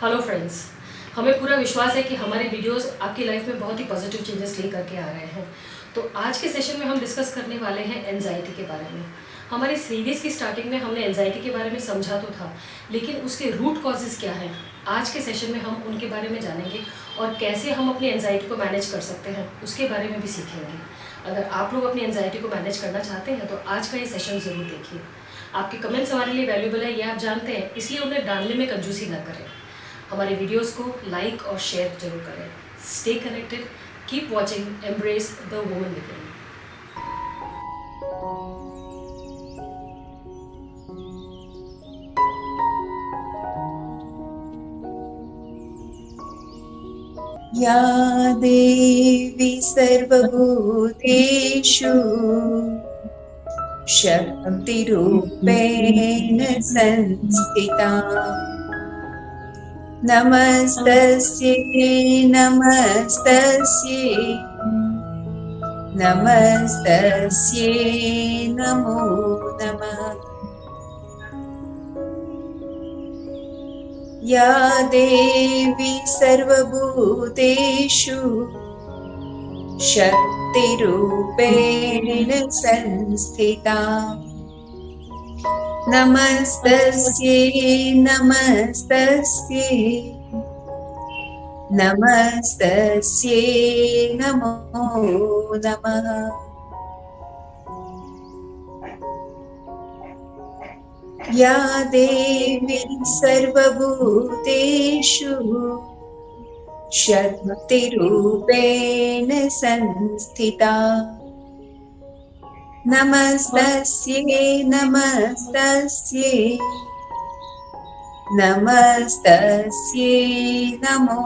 Hello friends. हमें पूरा विश्वास है कि हमारे वीडियोस आपकी लाइफ में बहुत ही पॉजिटिव चेंजेस लेकर के आ रहे हैं। तो आज के सेशन में हम डिस्कस करने वाले हैं एनजाइटी के बारे में। हमारी सीरीज़ की स्टार्टिंग में हमने एनजाइटी के बारे में समझा तो था, लेकिन उसके रूट कॉजेज़ क्या हैं, आज के सेशन में हम उनके बारे में जानेंगे और कैसे हम अपनी एनजाइटी को मैनेज कर सकते हैं उसके बारे में भी सीखेंगे। अगर आप लोग अपनी एनजाइटी को मैनेज करना चाहते हैं तो आज का ये सेशन ज़रूर देखिए। आपके कमेंट्स हमारे लिए वैल्यूबल है, ये आप जानते हैं, इसलिए उन्हें डालने में कंजूसी ना करें। हमारे वीडियोस को लाइक और शेयर जरूर करें। Stay connected, keep watching, embrace the woman with in. या देवी सर्वभूतेषु शक्तिरूपेण संस्थिता नमस्तस्यै नमस्तस्यै नमस्तस्यै नमो नमः। या देवी सर्वभूतेषु शक्तिरूपेण संस्थिता नमस्तस्यै नमस्तस्यै नमस्तस्यै नमो नमः। या देवी सर्वभूतेषु शक्तिरूपेण संस्थिता नमस्तस्यै नमस्तस्यै नमस्तस्यै नमो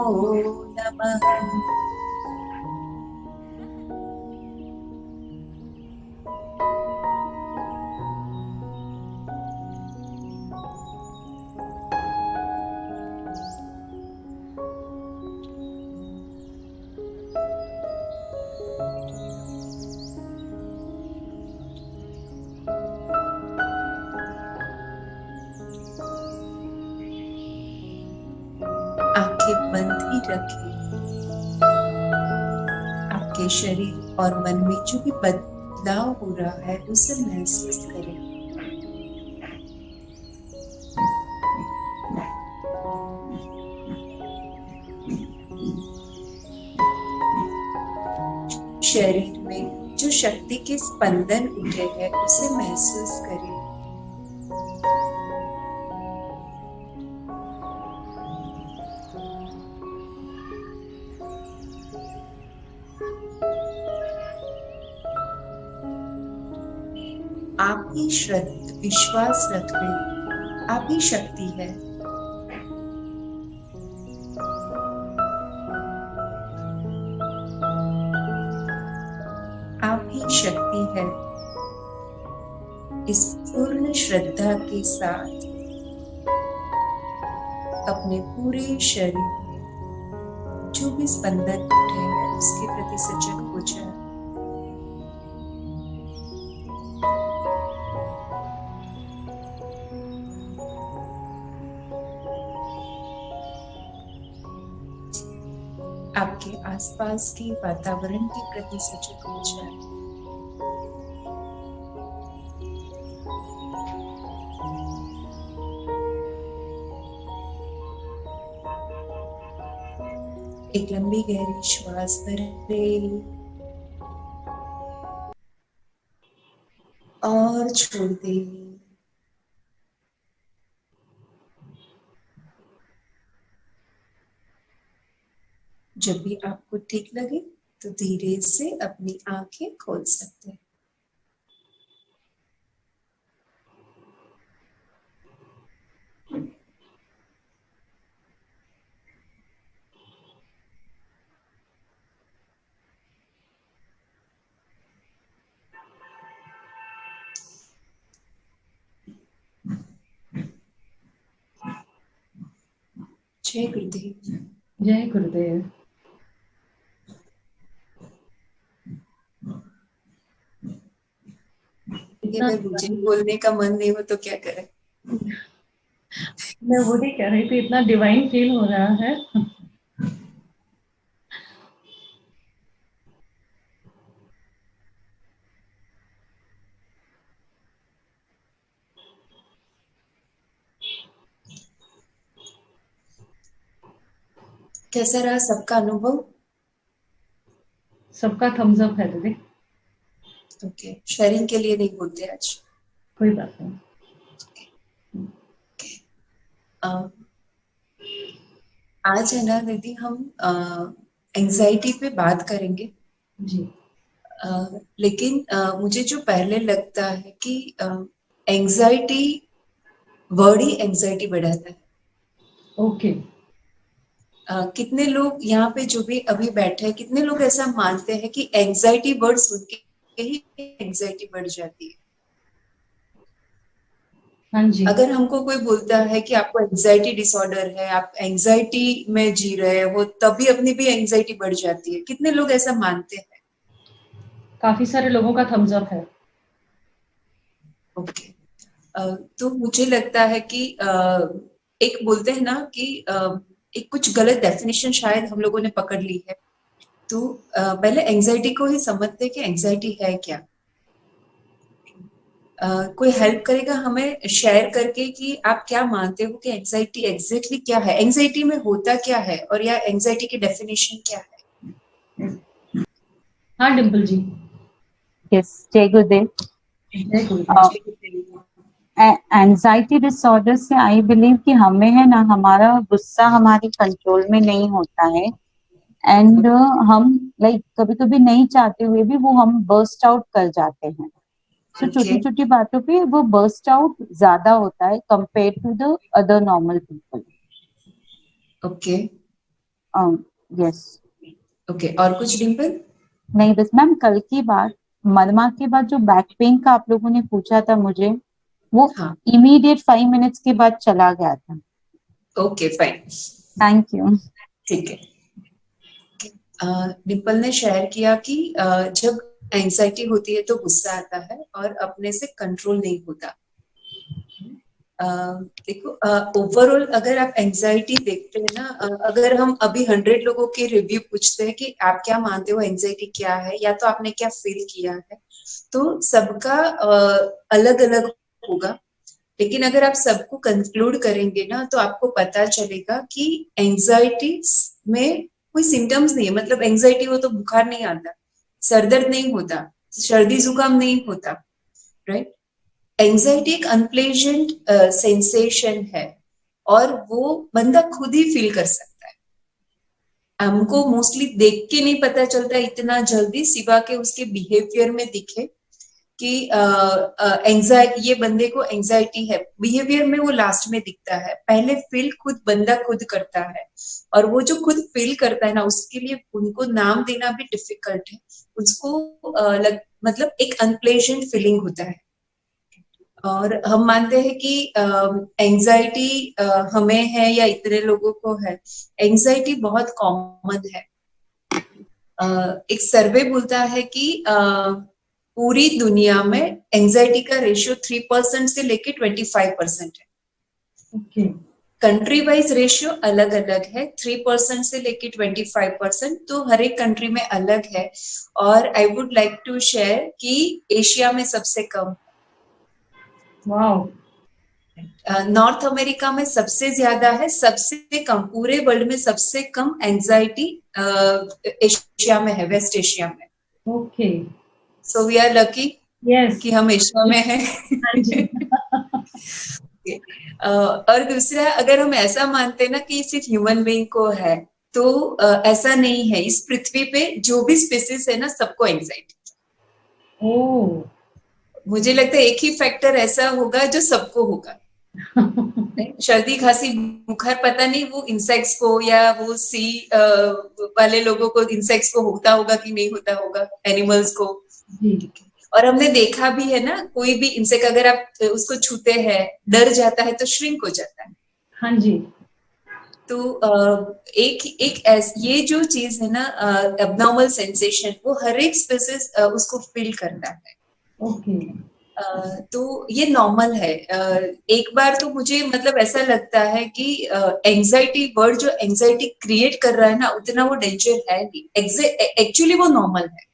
नमः। आंखें बंद ही रखें। आपके शरीर और मन में जो भी बदलाव हो रहा है उसे महसूस करें। शरीर में जो शक्ति के स्पंदन उठे हैं उसे महसूस करें। आप ही विश्वास रखें, आप ही शक्ति है। आप ही शक्ति है। इस पूर्ण श्रद्धा के साथ अपने पूरे शरीर में जो भी स्पंदन उठे हैं उसके प्रति सजग हो जाए। आपके आसपास के वातावरण के प्रति सजग हो जाए। एक लंबी गहरी श्वास भरें और छोड़ दें। जब भी आपको ठीक लगे तो धीरे से अपनी आंखें खोल सकते हैं। जय गुरुदेव। जय गुरुदेव। अगर मुझे बोलने का मन नहीं हो तो क्या करें? मैं वही कह रही थी, इतना डिवाइन फील हो रहा है। कैसा रहा सबका अनुभव? सबका थम्स अप है दीदी। ओके, शेयरिंग के लिए नहीं बोलते आज। कोई बात नहीं। अ, आज है ना दीदी, हम एंजाइटी पे बात करेंगे। जी। लेकिन मुझे जो पहले लगता है कि एंजाइटी, वर्ड ही एंजाइटी बढ़ाता है। ओके। कितने लोग यहाँ पे जो भी अभी बैठे हैं, कितने लोग ऐसा मानते हैं कि एंजाइटी वर्ड सुन के ही एंजाइटी बढ़ जाती है? हाँ जी। अगर हमको कोई बोलता है कि आपको एंजाइटी डिसऑर्डर है, आप एंजाइटी में जी रहे हो, तभी अपनी भी एंजाइटी बढ़ जाती है, कितने लोग ऐसा मानते हैं? काफी सारे लोगों का थम्स अप है। ओके। तो मुझे लगता है कि एक बोलते हैं ना कि एक कुछ गलत डेफिनेशन शायद हम लोगों ने पकड़ ली है। तो पहले एंजाइटी को ही समझते हैं कि एंजाइटी है क्या। कोई हेल्प करेगा हमें शेयर करके कि आप क्या मानते हो कि एंजाइटी एग्जैक्टली क्या है, एंजाइटी में होता क्या है, और या एंजाइटी की डेफिनेशन क्या है? हाँ डिम्पल जी। यस, जय गुरुदेव। जय गुरुदेव। एंजाइटी डिसऑर्डर से आई बिलीव कि हमें है ना, हमारा गुस्सा हमारी कंट्रोल में नहीं होता है। एंड हम लाइक कभी कभी नहीं चाहते हुए भी वो हम बर्स्ट आउट कर जाते हैं। So okay. छोटी छोटी बातों पे वो बर्स्ट आउट ज्यादा होता है compare to the other normal people. Okay. Yes. Okay, और कुछ डिम्पल? नहीं बस मैम, कल की बात, मरमा के बाद जो बैक पेन का आप लोगों ने पूछा था मुझे, वो हाँ। इमीडिएट 5 मिनट्स के बाद चला गया था। Okay, fine. Thank you. ठीक है। डिम्पल ने शेयर किया कि जब एंजाइटी होती है तो गुस्सा आता है और अपने से कंट्रोल नहीं होता। देखो, ओवरऑल अगर आप एंजाइटी देखते हैं ना, अगर हम अभी 100 लोगों के रिव्यू पूछते हैं कि आप क्या मानते हो एंजाइटी क्या है, या तो आपने क्या फील किया है, तो सबका अलग अलग होगा। लेकिन अगर आप सबको कंक्लूड करेंगे ना, तो आपको पता चलेगा कि एंजाइटी में कोई सिम्टम्स नहीं है। मतलब एंजाइटी हो तो बुखार नहीं आता, सरदर्द नहीं होता, सर्दी जुकाम नहीं होता, राइट? एंजाइटी एक अनप्लेजेंट सेंसेशन है, और वो बंदा खुद ही फील कर सकता है। हमको मोस्टली देख के नहीं पता चलता इतना जल्दी, सिवा के उसके बिहेवियर में दिखे कि एंजाइटी, ये बंदे को एंजाइटी है। बिहेवियर में वो लास्ट में दिखता है, पहले फील खुद बंदा खुद करता है। और वो जो खुद फील करता है ना, उसके लिए उनको नाम देना भी डिफिकल्ट है। उसको मतलब एक अनप्लेजेंट फीलिंग होता है। और हम मानते हैं कि एंजाइटी हमें है या इतने लोगों को है। एंजाइटी बहुत कॉमन है। एक सर्वे बोलता है कि पूरी दुनिया में एंजाइटी का रेशियो 3% से लेके 25% है। ओके। कंट्री वाइज रेशियो अलग अलग है, 3% से लेके 25%, तो हर एक कंट्री में अलग है। और I would like to share कि एशिया में सबसे कम, वाओ। नॉर्थ अमेरिका में सबसे ज्यादा है, सबसे कम पूरे वर्ल्ड में सबसे कम एंजाइटी एशिया में है, वेस्ट एशिया में। Okay. So we are lucky yes. कि हम एशिया में हैं। हाँ जी। और दूसरा, अगर हम ऐसा मानते हैं ना कि सिर्फ ह्यूमन बीइंग को है, तो ऐसा नहीं है। इस पृथ्वी पे जो भी स्पीसीज है ना, सबको एंजाइटी। ओ। मुझे लगता है एक ही फैक्टर ऐसा होगा जो सबको होगा। सर्दी खांसी बुखार पता नहीं वो इंसेक्ट्स को या वो सी वाले लोगों को, इंसेक्ट्स को होता होगा कि नहीं होता होगा, एनिमल्स को। जी। और हमने देखा भी है ना, कोई भी इंसेक्ट अगर आप उसको छूते हैं, डर जाता है तो श्रिंक हो जाता है। हाँ जी। तो एक एक ये जो चीज है ना, एब्नॉर्मल सेंसेशन, वो हर एक स्पीसीज उसको फील करता है। ओके। तो ये नॉर्मल है। एक बार तो मुझे मतलब ऐसा लगता है कि एंजाइटी वर्ड जो एंजाइटी क्रिएट कर रहा है ना, उतना वो डेंजर है नहीं, एक्चुअली वो नॉर्मल है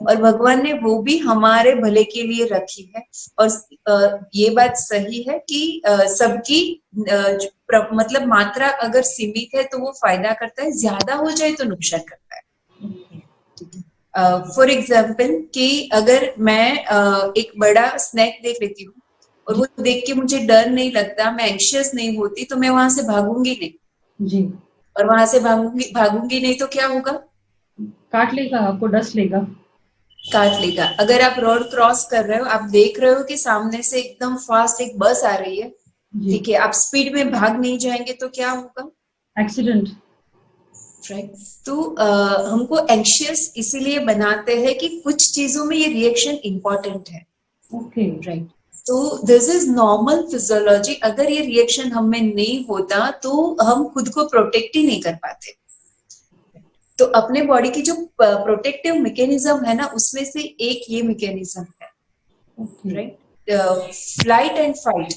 और भगवान ने वो भी हमारे भले के लिए रखी है। और ये बात सही है कि सबकी मतलब मात्रा अगर सीमित है तो वो फायदा करता है, ज्यादा हो जाए तो नुकसान करता है। फॉर एग्जाम्पल कि अगर मैं एक बड़ा स्नैक देख लेती हूँ और वो देख के मुझे डर नहीं लगता, मैं एंशियस नहीं होती, तो मैं वहां से भागूंगी नहीं। जी। और वहां से भागूंगी नहीं तो क्या होगा? काट लेगा, आपको डस लेगा। काट लेगा। अगर आप रोड क्रॉस कर रहे हो, आप देख रहे हो कि सामने से एकदम फास्ट एक बस आ रही है, जी। ठीक है, आप स्पीड में भाग नहीं जाएंगे तो क्या होगा? एक्सीडेंट। राइट। तो हमको एंशियस इसीलिए बनाते हैं कि कुछ चीजों में ये रिएक्शन इंपॉर्टेंट है। ओके। राइट। तो दिस इज नॉर्मल फिजियोलॉजी। अगर ये रिएक्शन हमें नहीं होता तो हम खुद को प्रोटेक्ट ही नहीं कर पाते। तो अपने बॉडी की जो प्रोटेक्टिव मैकेनिज्म है ना, उसमें से एक ये मैकेनिज्म है। Okay. Right. Flight and fight.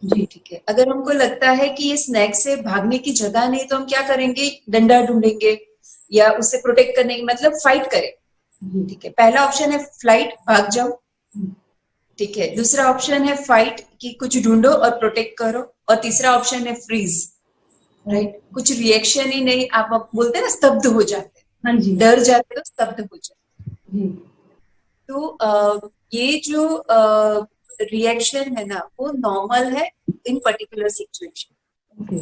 जी। ठीक है। अगर हमको लगता है कि ये स्नैक से भागने की जगह नहीं, तो हम क्या करेंगे? डंडा ढूंढेंगे या उससे प्रोटेक्ट करने की मतलब फाइट करें। जी। ठीक है। पहला ऑप्शन है फ्लाइट, भाग जाओ। हम्म। ठीक है। दूसरा ऑप्शन है फाइट, कि कुछ ढूंढो और प्रोटेक्ट करो। और तीसरा ऑप्शन है फ्रीज। राइट। कुछ रिएक्शन ही नहीं, आप बोलते हैं ना, स्तब्ध हो जाते हैं, हाँ जी। डर जाते हो, स्तब्ध हो जाते हैं। जी। तो ये जो रिएक्शन है ना, वो नॉर्मल है इन पर्टिकुलर सिचुएशन। ओके।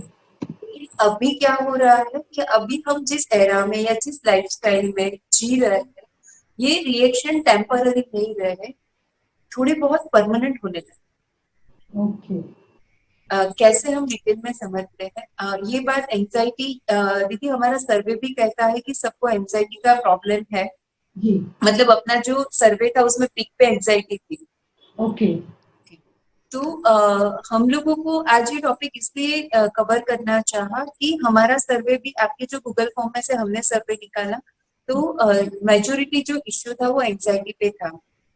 अभी क्या हो रहा है कि अभी हम जिस एरा में या जिस लाइफस्टाइल में जी रहे हैं, ये रिएक्शन टेम्पररी नहीं रहे, थोड़े बहुत परमानेंट होने लगे। ओके। कैसे हम डिटेल में समझते हैं? ये बात एंजाइटी, देखिए हमारा सर्वे भी कहता है कि सबको एंजाइटी का प्रॉब्लम है। जी। मतलब अपना जो सर्वे था उसमें पीक पे एंजाइटी थी। ओके। तो हम लोगों को आज ये टॉपिक इसलिए कवर करना चाहा कि हमारा सर्वे भी, आपके जो गूगल फॉर्म में से हमने सर्वे निकाला, तो मेजोरिटी जो इश्यू था वो एंजाइटी पे था।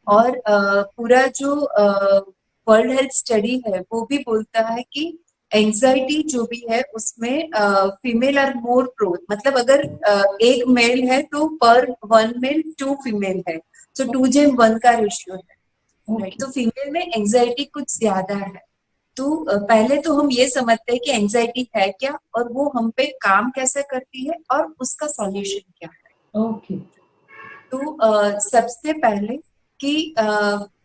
और पूरा जो वर्ल्ड हेल्थ स्टडी है वो भी बोलता है कि एंजाइटी जो भी है उसमें फीमेल आर मोर प्रोन। मतलब अगर एक मेल है तो पर वन मेल 2 फीमेल है, तो 2:1 का रेशियो है। राइट। तो फीमेल में एंजाइटी कुछ ज्यादा है। तो पहले तो हम ये समझते हैं कि एंजाइटी है क्या और वो हम पे काम कैसे करती है और उसका सॉल्यूशन क्या है। ओके। तो सबसे पहले कि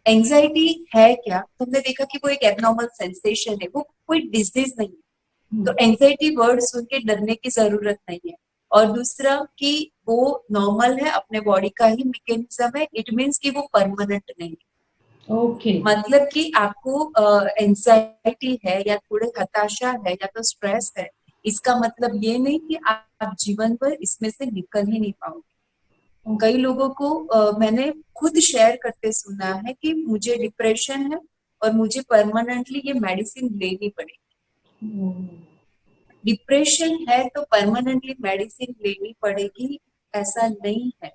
एंजाइटी है क्या, तो हमने देखा कि वो एक एबनॉर्मल सेंसेशन है, वो कोई डिजीज नहीं है। तो एंजाइटी वर्ड सुन के डरने की जरूरत नहीं है। और दूसरा कि वो नॉर्मल है, अपने बॉडी का ही मैकेनिज्म है। इट मीन्स कि वो परमानेंट नहीं है। ओके। मतलब कि आपको एंजाइटी है या थोड़े हताशा है या तो स्ट्रेस है, इसका मतलब ये नहीं कि आप जीवन भर इसमें से निकल ही नहीं पाओगे। कई लोगों को मैंने खुद शेयर करते सुना है कि मुझे डिप्रेशन है और मुझे परमानेंटली ये मेडिसिन लेनी पड़ेगी। डिप्रेशन है तो परमानेंटली मेडिसिन लेनी पड़ेगी, ऐसा नहीं है।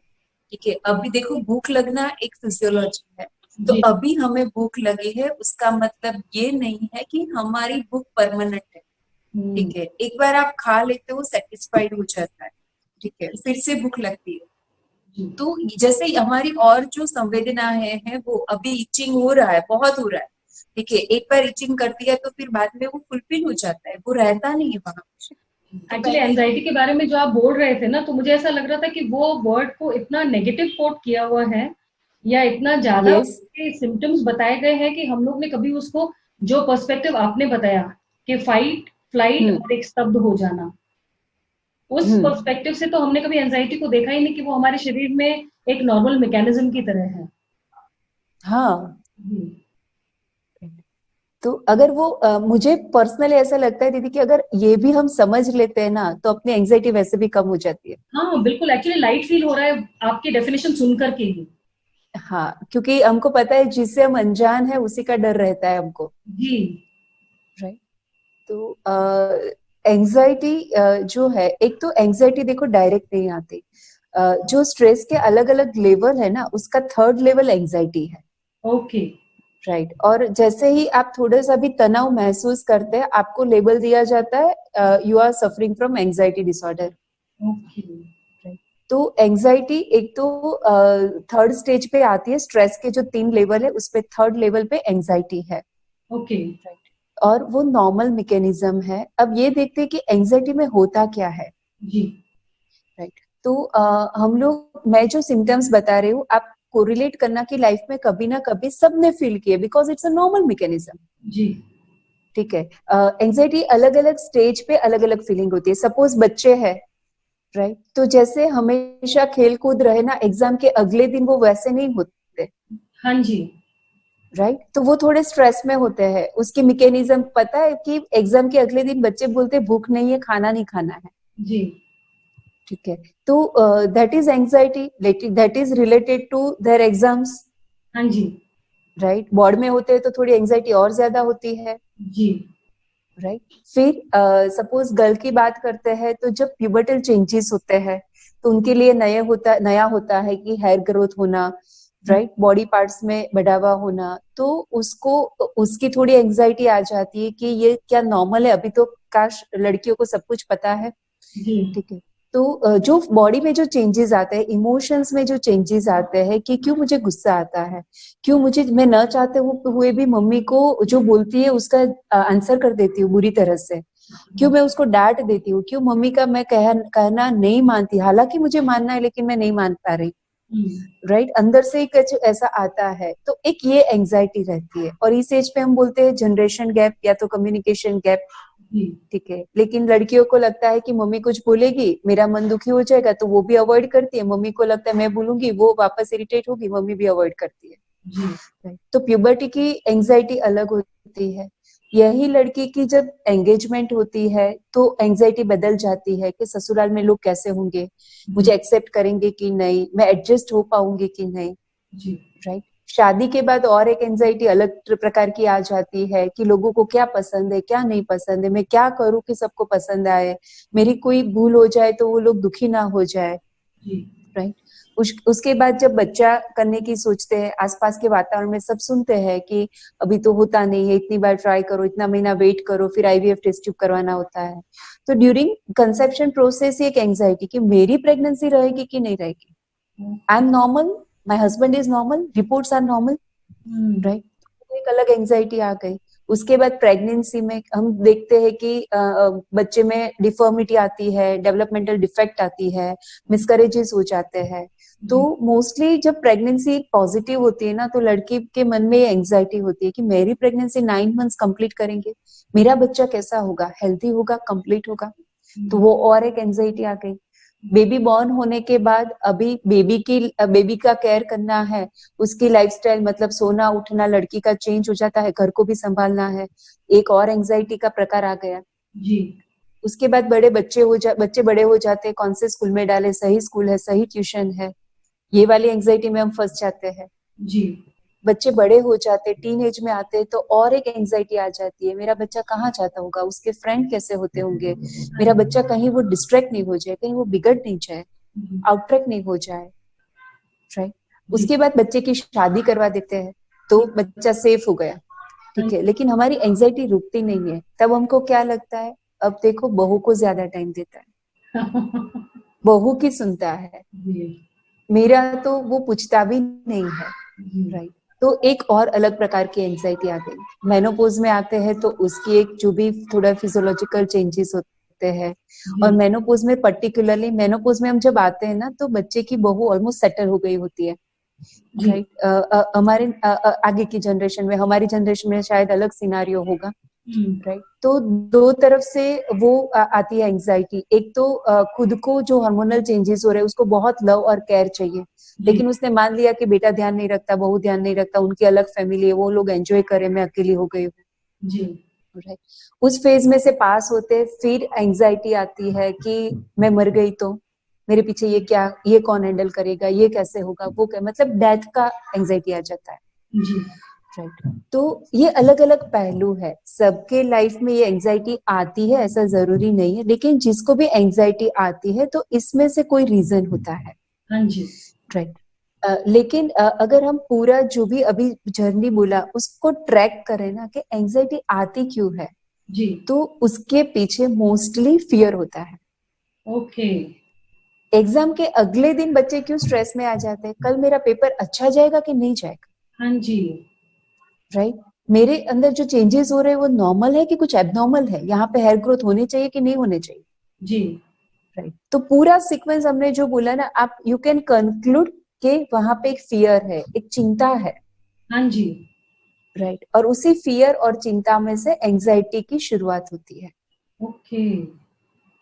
ठीक है। अभी देखो, भूख लगना एक फिजियोलॉजी है। तो जी। अभी हमें भूख लगी है, उसका मतलब ये नहीं है कि हमारी भूख परमानेंट है। ठीक है। एक बार आप खा लेते हो, सेटिस्फाइड हो जाता है, ठीक है, फिर से भूख लगती है। जी। तो जैसे हमारी और जो संवेदनाएं हैं, वो अभी इचिंग हो रहा है, बहुत हो रहा है, ठीक है, एक बार इचिंग करती है तो फिर बाद में वो फुलफिल हो जाता है, वो रहता नहीं है वहां। तो एक्चुअली पहले एंजाइटी के बारे में जो आप बोल रहे थे ना, तो मुझे ऐसा लग रहा था कि वो वर्ड को इतना नेगेटिव कोट किया हुआ है या इतना ज्यादा यस, उसके सिम्टम्स बताए गए हैं कि हम लोग ने कभी उसको, जो पर्सपेक्टिव आपने बताया कि फाइट, फ्लाइट और एक स्तब्ध हो जाना, उस पर्सपेक्टिव से तो हमने कभी एंजाइटी को देखा ही नहीं कि वो हमारे शरीर में एक नॉर्मल मैकेनिज्म की तरह है। हाँ। जी। तो अगर वो मुझे पर्सनली ऐसा लगता है दीदी कि अगर ये भी हम समझ लेते हैं ना, तो अपनी एंजाइटी वैसे भी कम हो जाती है। हाँ बिल्कुल, एक्चुअली लाइट फील हो रहा है आपकी डेफिनेशन सुनकर के ही। हाँ, क्योंकि हमको पता है जिससे हम अनजान है उसी का डर रहता है हमको। जी। राइट। तो एंजाइटी जो है, एक तो एंजाइटी देखो डायरेक्ट नहीं आती। जो स्ट्रेस के अलग अलग लेवल है ना, उसका थर्ड लेवल एंजाइटी है। ओके। राइट। और जैसे ही आप थोड़ा सा भी तनाव महसूस करते हैं, आपको लेबल दिया जाता है you are suffering from anxiety disorder. Okay. तो एंजाइटी एक तो थर्ड स्टेज पे आती है, स्ट्रेस के जो 3 लेवल है उस पे थर्ड लेवल पे एंजाइटी है। ओके। और वो नॉर्मल मैकेनिज्म है। अब ये देखते हैं कि एंजाइटी में होता क्या है। जी। राइट। तो हम लोग, मैं जो सिम्टम्स बता रही हूँ, आप कोरिलेट करना कि लाइफ में कभी ना कभी सबने फील किया, because it's a normal mechanism. जी। ठीक है। एंजाइटी अलग अलग स्टेज पे अलग अलग फीलिंग होती है। सपोज बच्चे हैं, राइट, तो जैसे हमेशा खेल कूद रहे ना, एग्जाम के अगले दिन वो वैसे नहीं होते, हाँ जी। राइट। तो वो थोड़े स्ट्रेस में होते हैं। उसकी मैकेनिज्म पता है कि एग्जाम के अगले दिन बच्चे बोलते भूख नहीं है, खाना नहीं खाना है। जी। ठीक है। तो that is anxiety, that is related to their exams, हाँ जी। राइट। बोर्ड में होते हैं तो थोड़ी एंजाइटी और ज्यादा होती है, जी। राइट। फिर सपोज गर्ल की बात करते हैं, तो जब प्यूबर्टल चेंजेस होते हैं तो उनके लिए नया होता है कि हेयर ग्रोथ होना, राइट, बॉडी पार्ट्स में बढ़ावा होना, तो उसको उसकी थोड़ी एंजाइटी आ जाती है कि ये क्या नॉर्मल है, अभी तो काश लड़कियों को सब कुछ पता है। जी। ठीक है। तो जो बॉडी में जो चेंजेस आते हैं, इमोशंस में जो चेंजेस आते हैं कि क्यों मुझे गुस्सा आता है, क्यों मुझे, मैं न चाहते हुए भी मम्मी को जो बोलती है उसका आंसर कर देती हूँ बुरी तरह से, क्यों मैं उसको डांट देती हूँ, क्यों मम्मी का मैं कहना नहीं मानती, हालांकि मुझे मानना है लेकिन मैं नहीं मान पा रही, राइट। अंदर से एक ऐसा आता है। तो एक ये एंजाइटी रहती है। और इस एज पे हम बोलते हैं जनरेशन गैप या तो कम्युनिकेशन गैप। ठीक है। लेकिन लड़कियों को लगता है कि मम्मी कुछ बोलेगी मेरा मन दुखी हो जाएगा, तो वो भी अवॉइड करती है। मम्मी को लगता है मैं बोलूंगी वो वापस इरिटेट होगी, मम्मी भी अवॉइड करती है। जी। तो प्यूबर्टी की एंजाइटी अलग होती है। यही लड़की की जब एंगेजमेंट होती है तो एंजाइटी बदल जाती है कि ससुराल में लोग कैसे होंगे, मुझे एक्सेप्ट करेंगे कि नहीं, मैं एडजस्ट हो पाऊंगी कि नहीं, जी। राइट। शादी के बाद और एक एंजाइटी अलग प्रकार की आ जाती है कि लोगों को क्या पसंद है, क्या नहीं पसंद है, मैं क्या करूं कि सबको पसंद आए, मेरी कोई भूल हो जाए तो वो लोग दुखी ना हो जाए, जी। राइट। उसके बाद जब बच्चा करने की सोचते हैं, आसपास के वातावरण में सब सुनते हैं कि अभी तो होता नहीं है, इतनी बार ट्राई करो, इतना महीना वेट करो, फिर आईवीएफ टेस्ट ट्यूब करवाना होता है। तो ड्यूरिंग कंसेप्शन प्रोसेस एक एंजाइटी कि मेरी प्रेगनेंसी रहेगी कि नहीं रहेगी, I am normal, my husband is normal, reports are normal, right. एक अलग एंजाइटी आ गई। उसके बाद प्रेगनेंसी में हम देखते हैं कि बच्चे में डिफॉर्मिटी आती है, डेवलपमेंटल डिफेक्ट आती है, मिसकरेजेस हो जाते हैं। तो मोस्टली जब प्रेगनेंसी पॉजिटिव होती है ना, तो लड़की के मन में ये एंजाइटी होती है कि मेरी प्रेगनेंसी 9 मंथ्स कंप्लीट करेंगे, मेरा बच्चा कैसा होगा, हेल्थी होगा, कंप्लीट होगा। तो वो और एक एंजाइटी आ गई। बेबी बॉर्न होने के बाद अभी बेबी का केयर करना है, उसकी लाइफस्टाइल मतलब सोना उठना लड़की का चेंज हो जाता है, घर को भी संभालना है, एक और एंजाइटी का प्रकार आ गया। जी। उसके बाद बच्चे बड़े हो जाते हैं, कौन से स्कूल में डाले, सही स्कूल है, सही ट्यूशन है, ये वाली एंजाइटी में हम फंस जाते हैं। जी। बच्चे बड़े हो जाते, टीन एज में आते, तो और एक एंजाइटी आ जाती है, मेरा बच्चा कहाँ जाता होगा, उसके फ्रेंड कैसे होते होंगे, मेरा बच्चा कहीं वो डिस्ट्रैक्ट नहीं हो जाए, कहीं वो बिगड़ नहीं जाए, आउट ट्रैक नहीं हो जाए, राइट। उसके बाद बच्चे की शादी करवा देते हैं तो बच्चा सेफ हो गया, ठीक है। लेकिन हमारी एंजाइटी रुकती नहीं है। तब हमको क्या लगता है, अब देखो बहू को ज्यादा टाइम देता है, बहू की सुनता है, मेरा तो वो पूछता भी नहीं है, राइट। तो एक और अलग प्रकार की एंजाइटी आ गई। मेनोपॉज में आते हैं तो उसकी एक जो भी थोड़ा फिजियोलॉजिकल चेंजेस होते हैं, और मेनोपॉज में पर्टिकुलरली, मेनोपॉज में हम जब आते हैं ना तो बच्चे की बहू ऑलमोस्ट सेटल हो गई होती है, राइट। हमारे आगे की जनरेशन में, हमारी जनरेशन में शायद अलग सिनारियो होगा, राइट। तो दो तरफ से वो आती है एंजाइटी। एक तो खुद को जो हार्मोनल चेंजेस हो रहे हैं उसको बहुत लव और केयर चाहिए, लेकिन उसने मान लिया कि बेटा ध्यान नहीं रखता, बहू ध्यान नहीं रखता, उनकी अलग फैमिली है, वो लोग एंजॉय करे, मैं अकेली हो गई हूँ, राइट। उस फेज में से पास होते फिर एंजाइटी आती है कि मैं मर गई तो मेरे पीछे ये क्या, ये कौन हैंडल करेगा, ये कैसे होगा, वो क्या, मतलब डेथ का एंजाइटी आ जाता है, राइट। तो ये अलग अलग पहलू है, सबके लाइफ में ये एंजाइटी आती है, ऐसा जरूरी नहीं है, लेकिन जिसको भी एंजाइटी आती है तो इसमें से कोई रीजन होता है, हाँ जी, राइट। लेकिन अगर हम पूरा जो भी अभी जर्नी बोला उसको ट्रैक करें ना कि एंजाइटी आती क्यों है, जी। तो उसके पीछे मोस्टली फियर होता है। ओके। एग्जाम के अगले दिन बच्चे क्यों स्ट्रेस में आ जाते हैं, कल मेरा पेपर अच्छा जाएगा कि नहीं जाएगा, हाँ जी। राइट। मेरे अंदर जो चेंजेस हो रहे हैं वो नॉर्मल है कि कुछ एबनॉर्मल है, यहाँ पे हेयर ग्रोथ होनी चाहिए कि नहीं होने चाहिए, जी। राइट। तो पूरा सीक्वेंस हमने जो बोला ना, आप यू कैन कंक्लूड कि वहां पे एक फियर है, एक चिंता है, हाँ जी। राइट। और उसी फियर और चिंता में से एंजाइटी की शुरुआत होती है, ओके।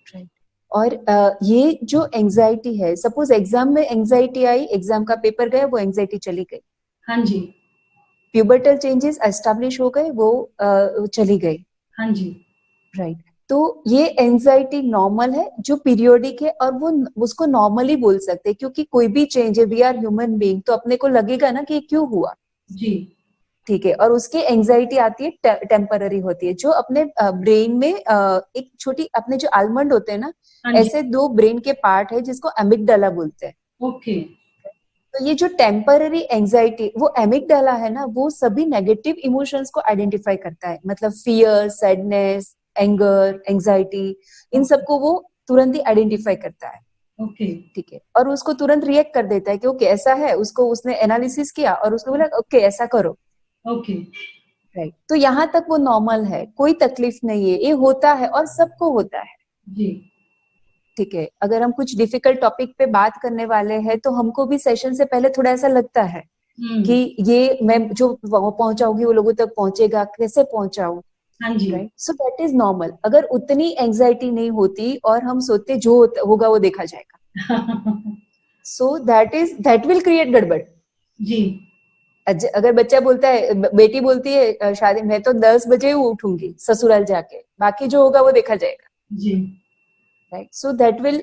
राइट। और ये जो एंजाइटी है, सपोज एग्जाम में एंजाइटी आई, एग्जाम का पेपर गया, वो एंजाइटी चली गई। हाँ जी। प्यूबर्टल चेंजेस एस्टेब्लिश हो गए, वो चली गई, हाँ जी। राइट। तो ये एंजाइटी नॉर्मल है जो पीरियोडिक है, और वो उसको नॉर्मली बोल सकते हैं क्योंकि कोई भी चेंज है, वी आर ह्यूमन बीइंग, तो अपने को लगेगा ना कि ये क्यों हुआ, जी। ठीक है। और उसकी एंजाइटी आती है, टेम्पररी होती है, जो अपने ब्रेन में एक छोटी, अपने जो आलमंड होते हैं ना, हाँ जी। ऐसे दो ब्रेन के पार्ट है जिसको एमिगडाला बोलते हैं। ओके। तो ये जो टेम्पररी एंजाइटी, वो एमिगडाला है ना, वो सभी नेगेटिव इमोशंस को आइडेंटिफाई करता है, मतलब फियर, सैडनेस, एंगर, एंजाइटी, इन सबको वो तुरंत ही आइडेंटिफाई करता है, ओके। ठीक है। और उसको तुरंत रिएक्ट कर देता है कि ओके ऐसा है, उसको उसने एनालिसिस किया और उसने बोला ओके ऐसा करो, ओके। राइट। तो यहाँ तक वो नॉर्मल है, कोई तकलीफ नहीं है, ये होता है और सबको होता है, जी। ठीक है। अगर हम कुछ डिफिकल्ट टॉपिक पे बात करने वाले हैं तो हमको भी सेशन से पहले थोड़ा ऐसा लगता है कि ये मैं जो पहुंचाऊंगी वो लोगों तक पहुंचेगा, कैसे पहुंचाऊं, हाँ जी। Right. So that is normal. अगर उतनी एंजाइटी नहीं होती और हम सोचते जो होगा वो देखा जाएगा, सो दैट विल क्रिएट गड़बड़। जी। अगर बच्चा बोलता है, बेटी बोलती है शादी मैं तो 10 बजे ही उठूंगी ससुराल जाके, बाकी जो होगा वो देखा जाएगा, जी। Right. So that will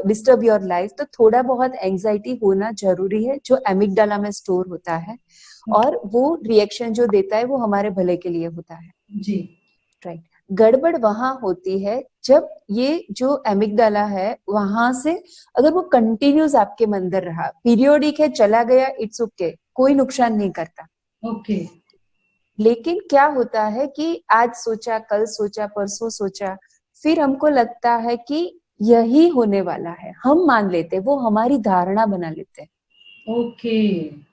disturb your life. तो थोड़ा बहुत एंजाइटी होना जरूरी है, जो एमिगडाला में स्टोर होता है, और वो रिएक्शन जो देता है वो हमारे भले के लिए होता है, जी। राइट। गड़बड़ वहां होती है जब ये जो एमिगडाला है वहां से अगर वो कंटिन्यूस आपके अंदर रहा, पीरियोडिक है, चला गया, इट्स ओके, कोई नुकसान नहीं करता। ओके। लेकिन क्या होता है कि आज सोचा, कल सोचा, परसों सोचा, फिर हमको लगता है कि यही होने वाला है, हम मान लेते, वो हमारी धारणा बना लेते हैं। ओके।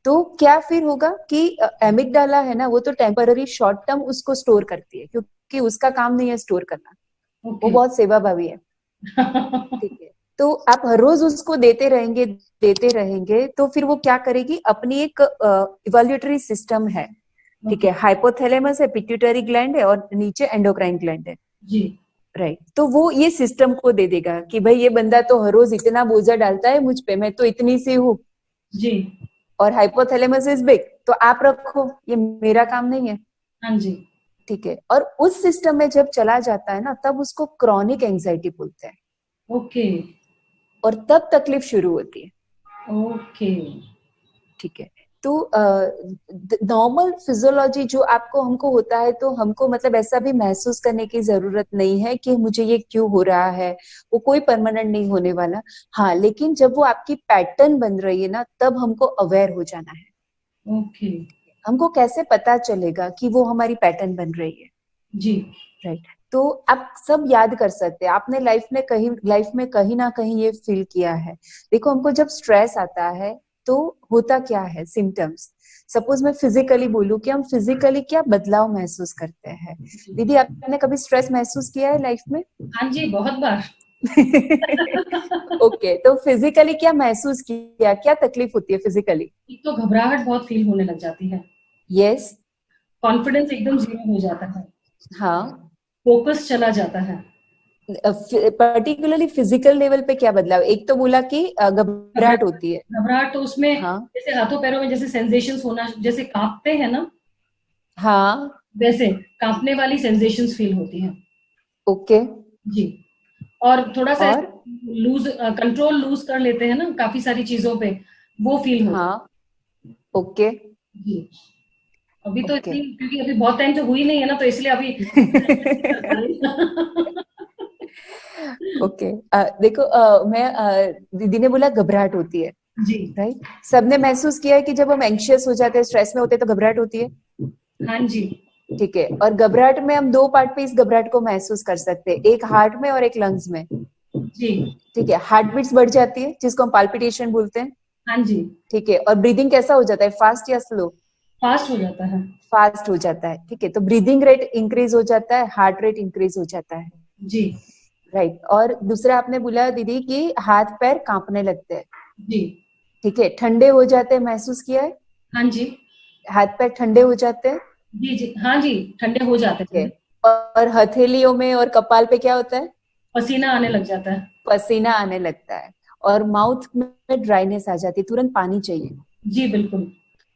तो क्या फिर होगा कि एमिगडाला है ना, वो तो टेम्पररी शॉर्ट टर्म उसको स्टोर करती है, क्योंकि उसका काम नहीं है स्टोर करना, वो ओके। बहुत सेवाभावी है, ठीक है। तो आप हर रोज उसको देते रहेंगे तो फिर वो क्या करेगी, अपनी एक इवोल्यूटरी सिस्टम है, ठीक है। हाइपोथैलेमस है, पिट्यूटरी ग्लैंड है, और नीचे एंडोक्राइन ग्लैंड है, जी। राइट। तो वो ये सिस्टम को दे देगा कि भाई ये बंदा तो हर रोज इतना बोझा डालता है मुझ पे, मैं तो इतनी सी हूँ, जी। और हाइपोथैलेमस इज बिग, तो आप रखो, ये मेरा काम नहीं है, हाँ जी। ठीक है। और उस सिस्टम में जब चला जाता है ना, तब उसको क्रॉनिक एंजाइटी बोलते हैं, ओके। और तब तकलीफ शुरू होती है, ओके। ठीक है। तो नॉर्मल फिजियोलॉजी जो आपको हमको होता है, तो हमको मतलब ऐसा भी महसूस करने की जरूरत नहीं है कि मुझे ये क्यों हो रहा है, वो कोई परमानेंट नहीं होने वाला। हाँ, लेकिन जब वो आपकी पैटर्न बन रही है ना, तब हमको अवेयर हो जाना है। ओके। हमको कैसे पता चलेगा कि वो हमारी पैटर्न बन रही है, जी। राइट। तो आप सब याद कर सकते हैं, आपने लाइफ में कहीं ना कहीं ये फील किया है। देखो, हमको जब स्ट्रेस आता है तो होता क्या है, सिम्टम्स। सपोज मैं फिजिकली बोलूं कि हम फिजिकली क्या बदलाव महसूस करते हैं। दीदी, आपने कभी स्ट्रेस महसूस किया है लाइफ में? हाँ जी, बहुत बार। ओके, तो फिजिकली क्या महसूस किया, क्या तकलीफ होती है फिजिकली? एक तो घबराहट बहुत फील होने लग जाती है, यस। कॉन्फिडेंस एकदम जीरो हो जाता है, हाँ, फोकस चला जाता है। पर्टिकुलरली फिजिकल लेवल पे क्या बदलाव? एक तो बोला कि घबराहट होती है। घबराहट तो उसमें हाँ जैसे हाथों पैरों में जैसे सेंसेशंस होना, जैसे कांपते हैं ना, हाँ। वैसे कांपने वाली सेंसेशंस फील होती हैं। ओके। जी। और थोड़ा सा और कंट्रोल लूज कर लेते हैं ना काफी सारी चीजों पे, वो फील होता हाँ। ओके। है। जी। अभी तो ओके। इतनी, क्योंकि अभी बहुत टाइम तो हुई नहीं है ना, तो इसलिए अभी ओके। देखो, दीदी ने बोला घबराहट होती है, जी। राइट? सबने महसूस किया है कि जब हम एंग्शियस हो जाते हैं, स्ट्रेस में होते हैं, तो घबराहट होती है। हाँ जी। ठीक है, और घबराहट में हम दो पार्ट पे इस घबराहट को महसूस कर सकते हैं, एक हार्ट में और एक लंग्स में। जी। ठीक है, हार्ट बीट्स बढ़ जाती है जिसको हम पाल्पिटेशन बोलते हैं। हाँ जी। ठीक है, और ब्रीदिंग कैसा हो जाता है, फास्ट या स्लो? फास्ट हो जाता है। फास्ट हो जाता है। ठीक है, तो ब्रीदिंग रेट इंक्रीज हो जाता है, हार्ट रेट इंक्रीज हो जाता है। जी। राइट, और दूसरा आपने बोला दीदी कि हाथ पैर कांपने लगते हैं। जी। ठीक है, ठंडे हो जाते हैं, महसूस किया है? हाँ जी। हाथ पैर ठंडे हो जाते हैं। जी। जी। हाँ जी, ठंडे हो जाते ठीक है, हैं। और हथेलियों में और कपाल पे क्या होता है? पसीना आने लग जाता है। पसीना आने लगता है, और माउथ में ड्राइनेस आ जाती है, तुरंत पानी चाहिए। जी बिल्कुल।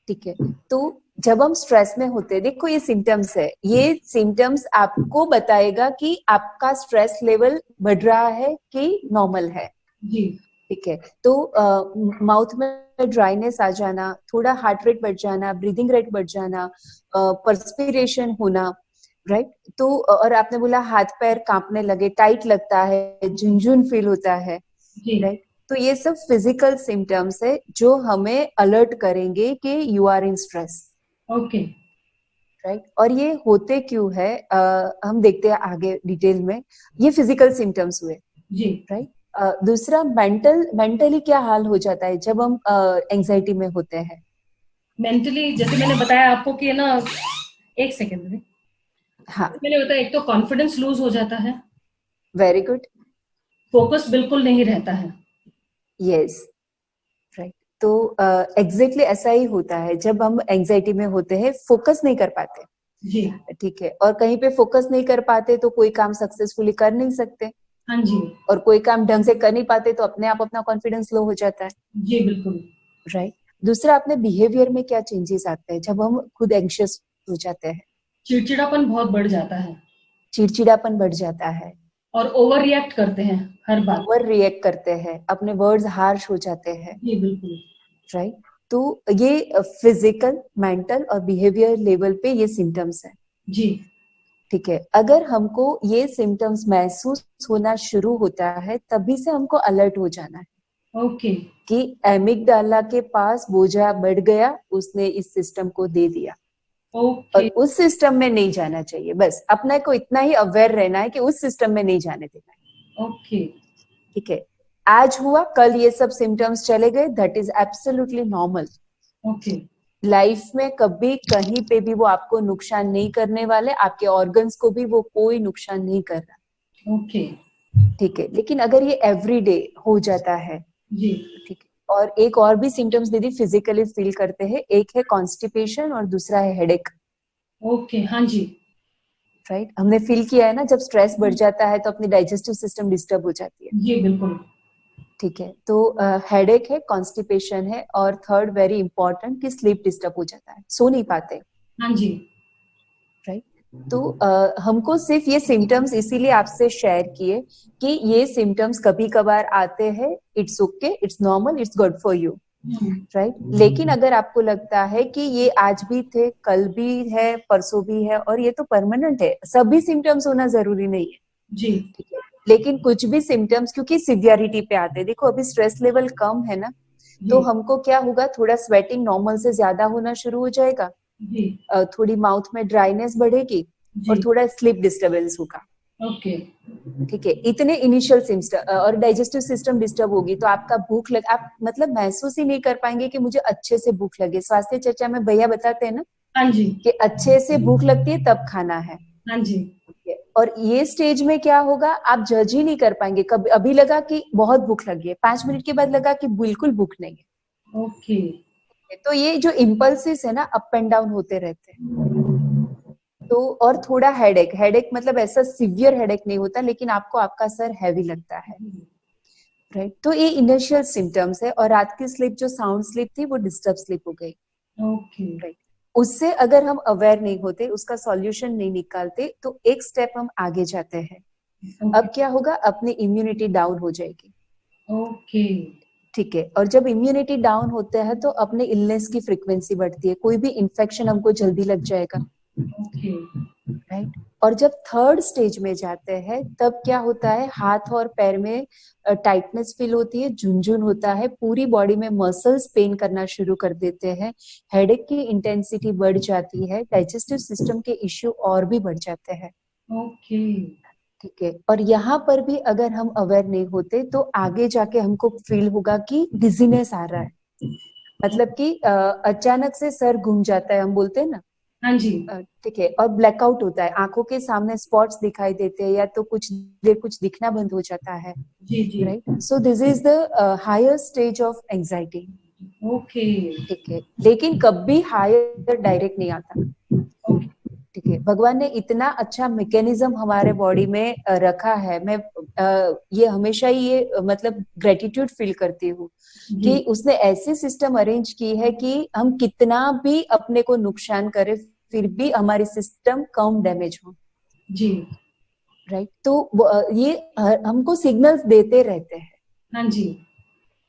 ठीक है, तो जब हम स्ट्रेस में होते हैं, देखो ये सिम्टम्स है, ये सिम्टम्स आपको बताएगा कि आपका स्ट्रेस लेवल बढ़ रहा है कि नॉर्मल है। जी। ठीक है, तो माउथ में ड्राइनेस आ जाना, थोड़ा हार्ट रेट बढ़ जाना, ब्रीदिंग रेट बढ़ जाना, पर्सपिरेशन होना, राइट? तो और आपने बोला हाथ पैर कांपने लगे, टाइट लगता है, झुनझुन फील होता है, जी। राइट? तो ये सब फिजिकल सिम्टम्स है जो हमें अलर्ट करेंगे कि you are in stress, okay. Right? और ये होते क्यों है, हम देखते हैं आगे डिटेल में। ये फिजिकल सिम्टम्स हुए, जी। राइट? दूसरा मेंटली क्या हाल हो जाता है जब हम एंजाइटी में होते हैं? मेंटली जैसे मैंने बताया आपको कि ना, एक सेकेंड में, हाँ, मैंने बताया, एक तो कॉन्फिडेंस लूज हो जाता है, वेरी गुड, फोकस बिल्कुल नहीं रहता है। Yes, right. तो एग्जैक्टली ऐसा ही होता है जब हम एंजाइटी में होते हैं, फोकस नहीं कर पाते। जी। ठीक है, और कहीं पे फोकस नहीं कर पाते तो कोई काम सक्सेसफुली कर नहीं सकते, हाँ जी। और कोई काम ढंग से कर नहीं पाते तो अपने आप अपना कॉन्फिडेंस लो हो जाता है, जी बिल्कुल। राइट? दूसरा, अपने बिहेवियर में क्या चेंजेस आते हैं जब हम खुद एंग्शियस हो जाते हैं? चिड़चिड़ापन बहुत बढ़ जाता है चिड़चिड़ापन बढ़ जाता है, और ओवर रिएक्ट करते हैं हर बात। ओवर रिएक्ट करते हैं, अपने वर्ड्स हार्श हो जाते हैं, जी बिल्कुल। राइट? तो ये फिजिकल, मेंटल और बिहेवियर लेवल पे ये सिम्टम्स है। जी। ठीक है, अगर हमको ये सिम्टम्स महसूस होना शुरू होता है, तभी से हमको अलर्ट हो जाना है ओके। कि एमिगडाला के पास बोझा बढ़ गया, उसने इस सिस्टम को दे दिया, और ओके। उस सिस्टम में नहीं जाना चाहिए। बस अपने को इतना ही अवेयर रहना है कि उस सिस्टम में नहीं जाने देना है। ओके। ठीक है, आज हुआ, कल ये सब सिम्टम्स चले गए, that is absolutely normal. Okay. Life में कभी कहीं पे भी वो आपको नुकसान नहीं करने वाले, आपके ऑर्गन्स को भी वो कोई नुकसान नहीं कर रहा। ओके। ठीक है, लेकिन अगर ये एवरीडे हो जाता है, जी। ठीक है, और एक और भी सिम्टम्स दीदी फिजिकली फील करते हैं, एक है कॉन्स्टिपेशन और दूसरा है हेडेक, ओके। हाँ जी। राइट? हमने फील किया है ना, जब स्ट्रेस बढ़ जाता है तो अपनी डाइजेस्टिव सिस्टम डिस्टर्ब हो जाती है। जी बिल्कुल। ठीक है, तो हेडेक है, कॉन्स्टिपेशन है, और थर्ड वेरी इंपॉर्टेंट कि स्लीप डिस्टर्ब हो जाता है, सो नहीं पाते, हाँ जी। राइट? तो हमको सिर्फ ये सिम्टम्स इसीलिए आपसे शेयर किए कि ये सिम्टम्स कभी कभार आते हैं, it's okay, it's normal, it's good for you, right? लेकिन अगर आपको लगता है कि ये आज भी थे, कल भी है, परसों भी है, और ये तो परमानेंट है, सभी सिम्टम्स होना जरूरी नहीं है। जी। ठीक है, लेकिन कुछ भी सिम्टम्स क्योंकि सिवियरिटी पे आते हैं, देखो अभी स्ट्रेस लेवल कम है ना, तो जी। हमको क्या होगा, थोड़ा स्वेटिंग नॉर्मल से ज्यादा होना शुरू हो जाएगा, जी। थोड़ी माउथ में ड्राइनेस बढ़ेगी, और जी। थोड़ा स्लीप डिस्टर्बेंस होगा। ओके। ठीक है, इतने इनिशियल सिम्टम्स, और डाइजेस्टिव सिस्टम डिस्टर्ब होगी तो आपका भूख लग, आप मतलब महसूस ही नहीं कर पाएंगे कि मुझे अच्छे से भूख लगे। स्वास्थ्य चर्चा में भैया बताते हैं ना हाँ जी। कि अच्छे से भूख लगती है तब खाना है। हाँ जी। और ये स्टेज में क्या होगा, आप जज ही नहीं कर पाएंगे, कभी अभी लगा कि बहुत भूख लगी है, 5 मिनट के बाद लगा कि बिल्कुल भूख नहीं है। ओके। तो ये जो इम्पल्सिस है ना, अप एंड डाउन होते रहते हैं। तो और थोड़ा हेडेक, हेडेक मतलब ऐसा सीवियर हेडेक नहीं होता, लेकिन आपको आपका सर हैवी लगता है, राइट? तो ये इनिशियल सिम्टम्स है, और रात की स्लीप जो साउंड स्लीप थी वो डिस्टर्ब स्लीप हो गई, ओके। राइट? उससे अगर हम अवेयर नहीं होते, उसका सॉल्यूशन नहीं निकालते, तो एक स्टेप हम आगे जाते हैं। अब क्या होगा, अपनी इम्यूनिटी डाउन हो जाएगी। ओके। ठीक है, और जब इम्यूनिटी डाउन होता है तो अपने इलनेस की फ्रीक्वेंसी बढ़ती है, कोई भी इन्फेक्शन हमको जल्दी लग जाएगा, ओके। राइट? और जब थर्ड स्टेज में जाते हैं तब क्या होता है, हाथ और पैर में टाइटनेस फील होती है, झुनझुन होता है, पूरी बॉडी में मसल्स पेन करना शुरू कर देते हैं, हेडेक की इंटेंसिटी बढ़ जाती है, डाइजेस्टिव सिस्टम के इश्यू और भी बढ़ जाते हैं। ओके। ठीक है, और यहाँ पर भी अगर हम अवेयर नहीं होते तो आगे जाके हमको फील होगा कि डिजीनेस आ रहा है, मतलब कि अचानक से सर घूम जाता है, हम बोलते हैं ना। हाँ जी। ठीक है, और ब्लैकआउट होता है, आंखों के सामने स्पॉट्स दिखाई देते हैं, या तो कुछ देर कुछ दिखना बंद हो जाता है। जी जी। Right, so this is the higher stage of anxiety. Okay. ठीक है, लेकिन कभी हायर डायरेक्ट नहीं आता। ओके। ठीक है, भगवान ने इतना अच्छा मैकेनिज्म हमारे बॉडी में रखा है। मैं ये हमेशा ही ये मतलब ग्रेटिट्यूड फील करती हूँ जी कि उसने ऐसी सिस्टम अरेंज की है कि हम कितना भी अपने को नुकसान करें फिर भी हमारी सिस्टम कम डैमेज हो। जी। राइट, तो ये हमको सिग्नल्स देते रहते हैं। हाँ जी।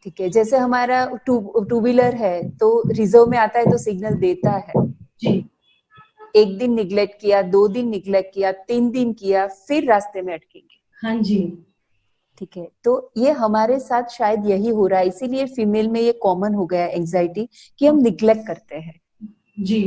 ठीक है, जैसे हमारा टू व्हीलर है तो रिजर्व में आता है तो सिग्नल देता है। जी। एक दिन निग्लेक्ट किया, 2 दिन निग्लेक्ट किया, 3 दिन किया, फिर रास्ते में अटकेंगे। हाँ जी। ठीक है, तो ये हमारे साथ शायद यही हो रहा है, इसीलिए फीमेल में ये कॉमन हो गया एंजाइटी कि हम निग्लेक्ट करते हैं। जी।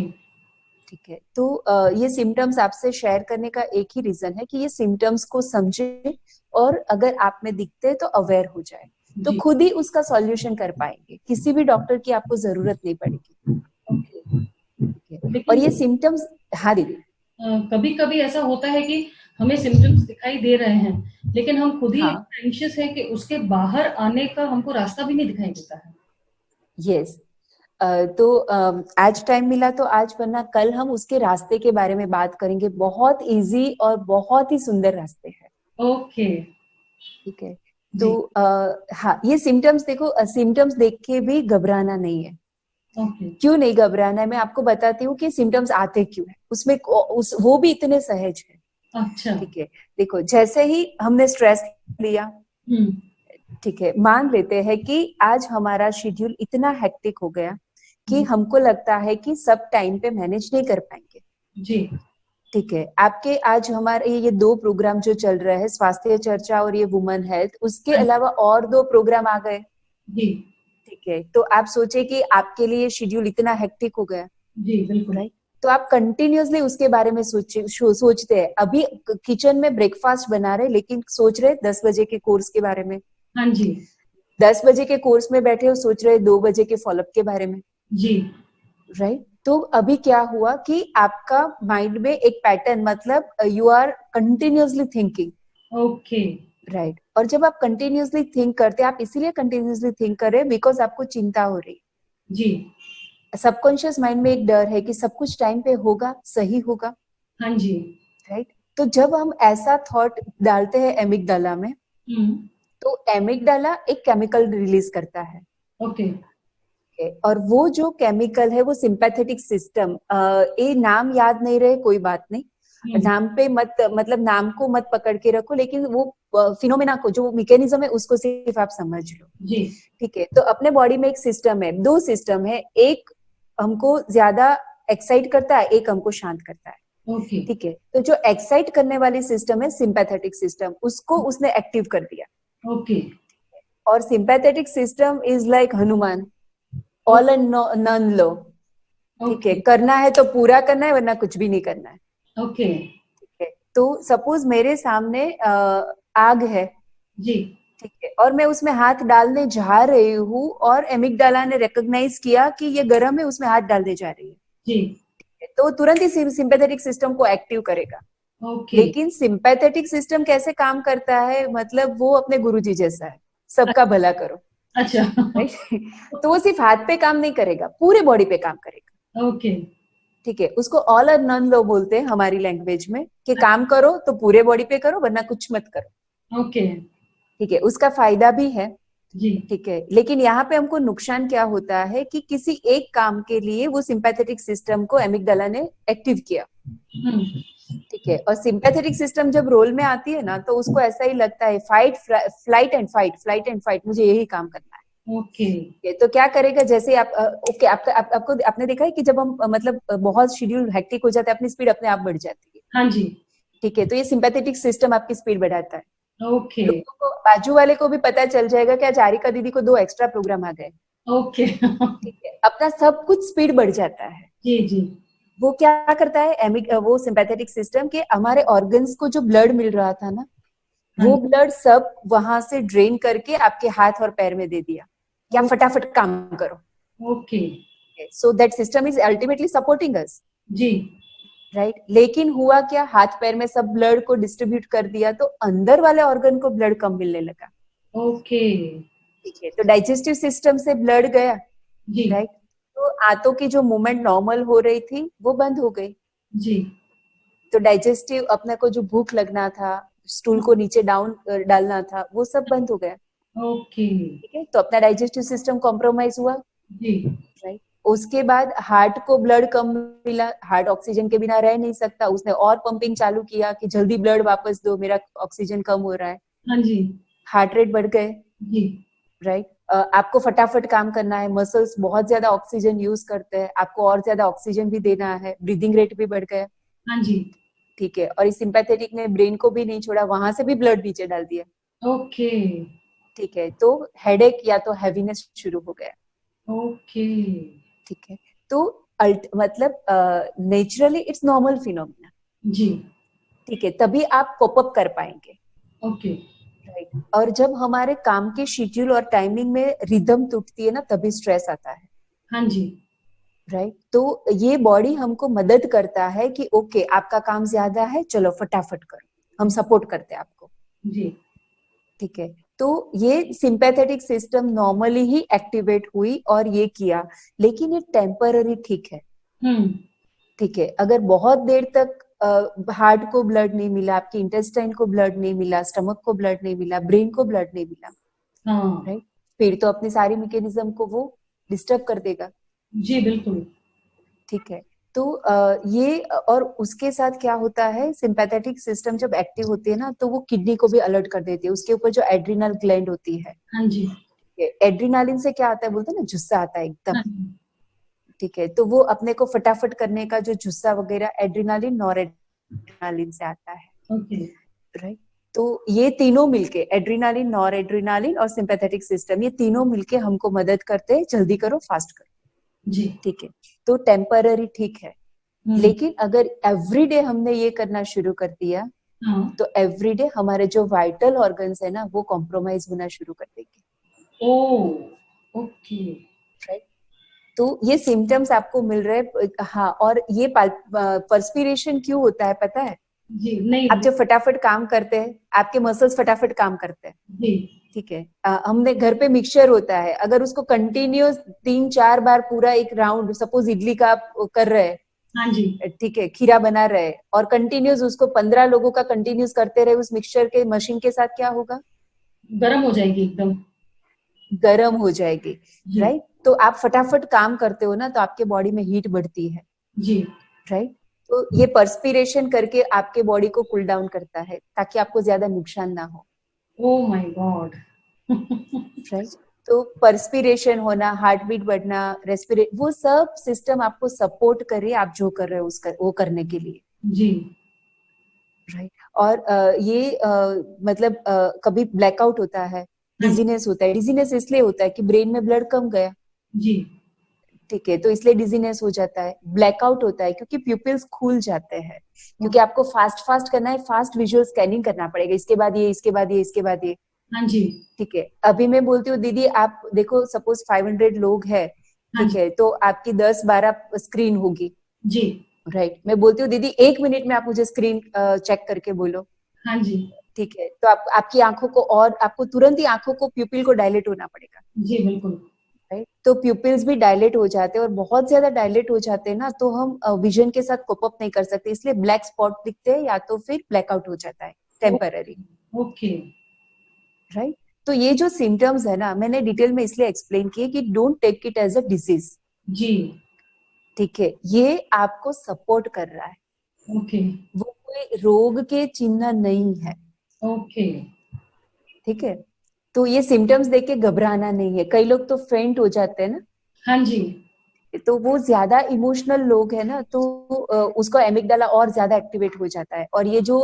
ठीक है, तो ये सिम्टम्स आपसे शेयर करने का एक ही रीजन है कि ये सिम्टम्स को समझे और अगर आप में दिखते हैं तो अवेयर हो जाए, तो जी। खुद ही उसका सॉल्यूशन कर पाएंगे, किसी भी डॉक्टर की आपको जरूरत नहीं पड़ेगी। ओके। ठीक है, और लेकिन ये सिम्टम्स, हाँ दीदी, कभी कभी ऐसा होता है कि हमें सिम्टम्स दिखाई दे रहे हैं लेकिन हम खुद ही हाँ, एंशियस है कि उसके बाहर आने का हमको रास्ता भी नहीं दिखाई देता है। यस। तो आज टाइम मिला तो आज, वरना कल हम उसके रास्ते के बारे में बात करेंगे। बहुत इजी और बहुत ही सुंदर रास्ते हैं। ओके। ठीक है, तो जी। हाँ, ये सिम्टम्स देखो, सिम्टम्स देख के भी घबराना नहीं है। ओके। क्यों नहीं घबराना है, मैं आपको बताती हूँ कि सिम्टम्स आते क्यों है, उसमें वो भी इतने सहज है। अच्छा। ठीक है, देखो जैसे ही हमने स्ट्रेस लिया, हम्म। ठीक है, मान लेते हैं कि आज हमारा शेड्यूल इतना हेक्टिक हो गया कि जी। हमको लगता है कि सब टाइम पे मैनेज नहीं कर पाएंगे। जी। ठीक है, आपके आज हमारे ये 2 प्रोग्राम जो चल रहे हैं, स्वास्थ्य चर्चा और ये वुमेन हेल्थ, उसके हाँ अलावा और 2 प्रोग्राम आ गए। जी। ठीक है, तो आप सोचे कि आपके लिए शेड्यूल इतना हेक्टिक हो गया। जी बिल्कुल। राइट, तो आप कंटिन्यूअसली उसके बारे में सोचते हैं। अभी किचन में ब्रेकफास्ट बना रहे लेकिन सोच रहे 10 बजे के कोर्स के बारे में, हाँ जी। 10 बजे के कोर्स में बैठे हो सोच रहे 2 बजे के फॉलोअप के बारे में। जी। राइट, तो अभी क्या हुआ कि आपका माइंड में एक पैटर्न, मतलब you are continuously thinking. Okay. Right, और जब आप कंटिन्यूअसली थिंक करते हैं, आप इसीलिए कंटिन्यूअसली थिंक कर रहे हैं बिकॉज आपको चिंता हो रही जी। है। सबकॉन्शियस माइंड में एक डर है कि सब कुछ टाइम पे होगा, सही होगा। हाँ जी। राइट, तो जब हम ऐसा थॉट डालते हैं एमिगडाला में, हम्म। तो एमिगडाला एक केमिकल रिलीज करता है। ओके। और वो जो केमिकल है वो सिंपैथेटिक सिस्टम, ये नाम याद नहीं रहे कोई बात नहीं, हम्म। नाम पे मत, मतलब नाम को मत पकड़ के रखो, लेकिन वो फिनोमेना को, जो मैकेनिज्म है उसको सिर्फ आप समझ लो। जी। ठीक है, तो अपने बॉडी में एक सिस्टम है, 2 सिस्टम है, एक हमको ज्यादा एक्साइट करता है, एक हमको शांत करता है। ओके। ठीक है, तो जो एक्साइट करने वाली सिस्टम है सिंपैथेटिक सिस्टम, उसको उसने एक्टिव कर दिया। ओके। और sympathetic system is like Hanuman, all and none law. ठीक है, ओके। करना है तो पूरा करना है, वरना कुछ भी नहीं करना है। ओके। ठीक है, तो सपोज मेरे सामने आग है। जी। ठीक है, और मैं उसमें हाथ डालने जा रही हूँ और एमिगडाला ने रिकॉग्नाइज किया कि ये गर्म है, उसमें हाथ डालने जा रही है। जी। तो तुरंत ही सिंपैथेटिक सिस्टम को एक्टिव करेगा। ओके। लेकिन सिंपैथेटिक सिस्टम कैसे काम करता है, मतलब वो अपने गुरुजी जैसा है, सबका भला करो। अच्छा। राइट, तो वो सिर्फ हाथ पे काम नहीं करेगा, पूरे बॉडी पे काम करेगा। ओके। ठीक है, उसको ऑल और नन लो बोलते हैं हमारी लैंग्वेज में, कि काम करो तो पूरे बॉडी पे करो, वरना कुछ मत करो। ओके। ठीक है, उसका फायदा भी है। जी। ठीक है, लेकिन यहाँ पे हमको नुकसान क्या होता है कि किसी एक काम के लिए वो सिंपैथेटिक सिस्टम को एमिगडाला ने एक्टिव किया। हम्म। ठीक है, और सिंपैथेटिक सिस्टम जब रोल में आती है ना, तो उसको ऐसा ही लगता है, fight flight and fight, flight and fight, मुझे यही काम करना है। ओके। तो क्या करेगा, जैसे आप ओके, आपको आपने देखा है कि जब हम मतलब बहुत शेड्यूल हेक्टिक हो जाता है, अपनी स्पीड अपने आप बढ़ जाती है। हाँ जी। ठीक है, तो ये सिंपैथेटिक सिस्टम आपकी स्पीड बढ़ाता है। ओके लोगों को, बाजू वाले को भी पता चल जाएगा कि आज आरिका दीदी को 2 एक्स्ट्रा प्रोग्राम आ गए, ओके ठीक है, अपना सब कुछ स्पीड बढ़ जाता है। जी जी वो क्या करता है, वो सिंपैथेटिक सिस्टम के हमारे ऑर्गन्स को जो ब्लड मिल रहा था ना, वो हाँ ब्लड सब वहां से ड्रेन करके आपके हाथ और पैर में दे दिया कि आप फटाफट काम करो। Okay so that system is ultimately supporting us, जी राइट। लेकिन हुआ क्या, हाथ पैर में सब ब्लड को डिस्ट्रीब्यूट कर दिया तो अंदर वाले ऑर्गन को ब्लड कम मिलने लगा, ओके ठीक है। तो डाइजेस्टिव सिस्टम से ब्लड गया, जी राइट। तो आंतों की जो मूवमेंट नॉर्मल हो रही थी वो बंद हो गई। जी तो डाइजेस्टिव, अपने को जो भूख लगना था, स्टूल को नीचे डाउन डालना था, वो सब बंद हो गया, ओके ठीक है। तो अपना डाइजेस्टिव सिस्टम कॉम्प्रोमाइज हुआ, जी राइट। उसके बाद हार्ट को ब्लड कम मिला, हार्ट ऑक्सीजन के बिना रह नहीं सकता, उसने और पंपिंग चालू किया कि जल्दी ब्लड वापस दो, मेरा ऑक्सीजन कम हो रहा है, हाँ जी हार्ट रेट बढ़ गए, जी राइट। आपको फटाफट काम करना है, मसल्स बहुत ज्यादा ऑक्सीजन यूज करते हैं, आपको और ज्यादा ऑक्सीजन भी देना है, ब्रीदिंग रेट भी बढ़ गया, हाँ जी ठीक है। और इस सिंपैथेटिक ने ब्रेन को भी नहीं छोड़ा, वहां से भी ब्लड नीचे डाल दिया, ओके ठीक है। तो हेडेक या तो हैवीनेस शुरू हो गया, ओके ठीक है। तो मतलब नेचुरली इट्स नॉर्मल फिनोमिना, जी ठीक है, तभी आप कोप अप कर पाएंगे, ओके राइट। और जब हमारे काम के शेड्यूल और टाइमिंग में रिदम टूटती है ना, तभी स्ट्रेस आता है, हाँ जी राइट। तो ये बॉडी हमको मदद करता है कि ओके आपका काम ज्यादा है, चलो फटाफट करो, हम सपोर्ट करते हैं आपको, जी ठीक है। तो ये सिंपैथेटिक सिस्टम नॉर्मली ही एक्टिवेट हुई और ये किया, लेकिन ये टेम्पररी, ठीक है, हम्म ठीक है। अगर बहुत देर तक हार्ट को ब्लड नहीं मिला, आपके इंटेस्टाइन को ब्लड नहीं मिला, स्टमक को ब्लड नहीं मिला, ब्रेन को ब्लड नहीं मिला, हाँ राइट, फिर तो अपनी सारी मैकेनिज्म को वो डिस्टर्ब कर देगा, जी बिल्कुल ठीक है। तो ये और उसके साथ क्या होता है, सिंपैथेटिक सिस्टम जब एक्टिव होती है ना, तो वो किडनी को भी अलर्ट कर देती है, उसके ऊपर जो एड्रिनल ग्लैंड होती है, हाँ जी एड्रिनालिन से क्या आता है, बोलते हैं ना जुस्सा आता है एकदम, हाँ जी ठीक है। तो वो अपने को फटाफट करने का जो जुस्सा वगैरह, एड्रिनालिन नॉर एड्रिनालिन से आता है, ओके राइट। तो ये तीनों मिलके, एड्रिनालिन, नॉर एड्रिनालिन और सिंपैथेटिक सिस्टम, ये तीनों मिलके हमको मदद करते हैं जल्दी करो, फास्ट करो, जी ठीक है। तो टेम्पररी ठीक है, लेकिन अगर एवरीडे हमने ये करना शुरू कर दिया हाँ तो एवरीडे हमारे जो वाइटल ऑर्गन्स है ना, वो कॉम्प्रोमाइज होना शुरू कर देंगे, ओ ओके राइट। तो ये सिम्टम्स आपको मिल रहे हैं, हाँ। और ये पर्सपिरेशन क्यों होता है पता है? जी नहीं आप जब फटाफट काम करते हैं, आपके मसल्स फटाफट काम करते हैं, जी ठीक है। हमने घर पे मिक्सचर होता है, अगर उसको कंटिन्यूस 3-4 बार पूरा एक राउंड, सपोज इडली का आप कर रहे हैं, हाँ जी ठीक है, खीरा बना रहे और कंटिन्यूस उसको 15 लोगों का कंटिन्यूस करते रहे उस मिक्सचर के मशीन के साथ, क्या होगा? गर्म हो जाएगी एकदम गर्म हो जाएगी, जी राइट। तो आप फटाफट काम करते हो ना, तो आपके बॉडी में हीट बढ़ती है, जी राइट। तो ये पर्सपिरेशन करके आपके बॉडी को कूल डाउन करता है ताकि आपको ज्यादा नुकसान ना हो, ओ माय गॉड राइट। तो पर्सपिरेशन होना, हार्ट बीट बढ़ना, रेस्पिरेट, वो सब सिस्टम आपको सपोर्ट करे आप जो कर रहे हो उसका वो करने के लिए, जी राइट। और ये मतलब कभी ब्लैकआउट होता है, हाँ जी डिजीनेस होता है, डिजीनेस इसलिए होता है कि ब्रेन में ब्लड कम गया, जी ठीक है, तो इसलिए डिजीनेस हो जाता है। ब्लैकआउट होता है क्योंकि प्यूपिल्स खुल जाते हैं, क्योंकि आपको फास्ट फास्ट करना है, फास्ट विजुअल स्कैनिंग करना पड़ेगा, इसके बाद ये, इसके बाद ये, इसके बाद ये, हाँ जी ठीक है। अभी मैं बोलती हूँ दीदी, आप देखो सपोज 500 लोग हैं, हाँ ठीक जी है, तो आपकी 10-12 स्क्रीन होगी, जी राइट। मैं बोलती हूँ दीदी 1 मिनट में आप मुझे स्क्रीन चेक करके बोलो, हाँ जी ठीक है। तो आप आपकी आंखों को, और आपको तुरंत ही आंखों को, प्यूपिल को डायलेट होना पड़ेगा, जी बिल्कुल राइट। तो प्यूपिल्स भी डायलेट हो जाते हैं और बहुत ज्यादा डायलेट हो जाते हैं ना, तो हम विजन के साथ कोप अप नहीं कर सकते, इसलिए ब्लैक स्पॉट दिखते हैं या तो फिर ब्लैकआउट हो जाता है टेम्पररी, ओके राइट। तो ये जो सिम्टम्स है ना, मैंने डिटेल में इसलिए एक्सप्लेन किए कि don't take it as a disease, जी ठीक है। ये आपको सपोर्ट कर रहा है, ओके वो कोई रोग के चिन्ह नहीं है, ओके ठीक है। तो ये सिम्टम्स देख के घबराना नहीं है, कई लोग तो फेंट हो जाते हैं ना, हाँ जी तो वो ज्यादा इमोशनल लोग है ना, तो उसका एमिगडाला और ज्यादा एक्टिवेट हो जाता है, और ये जो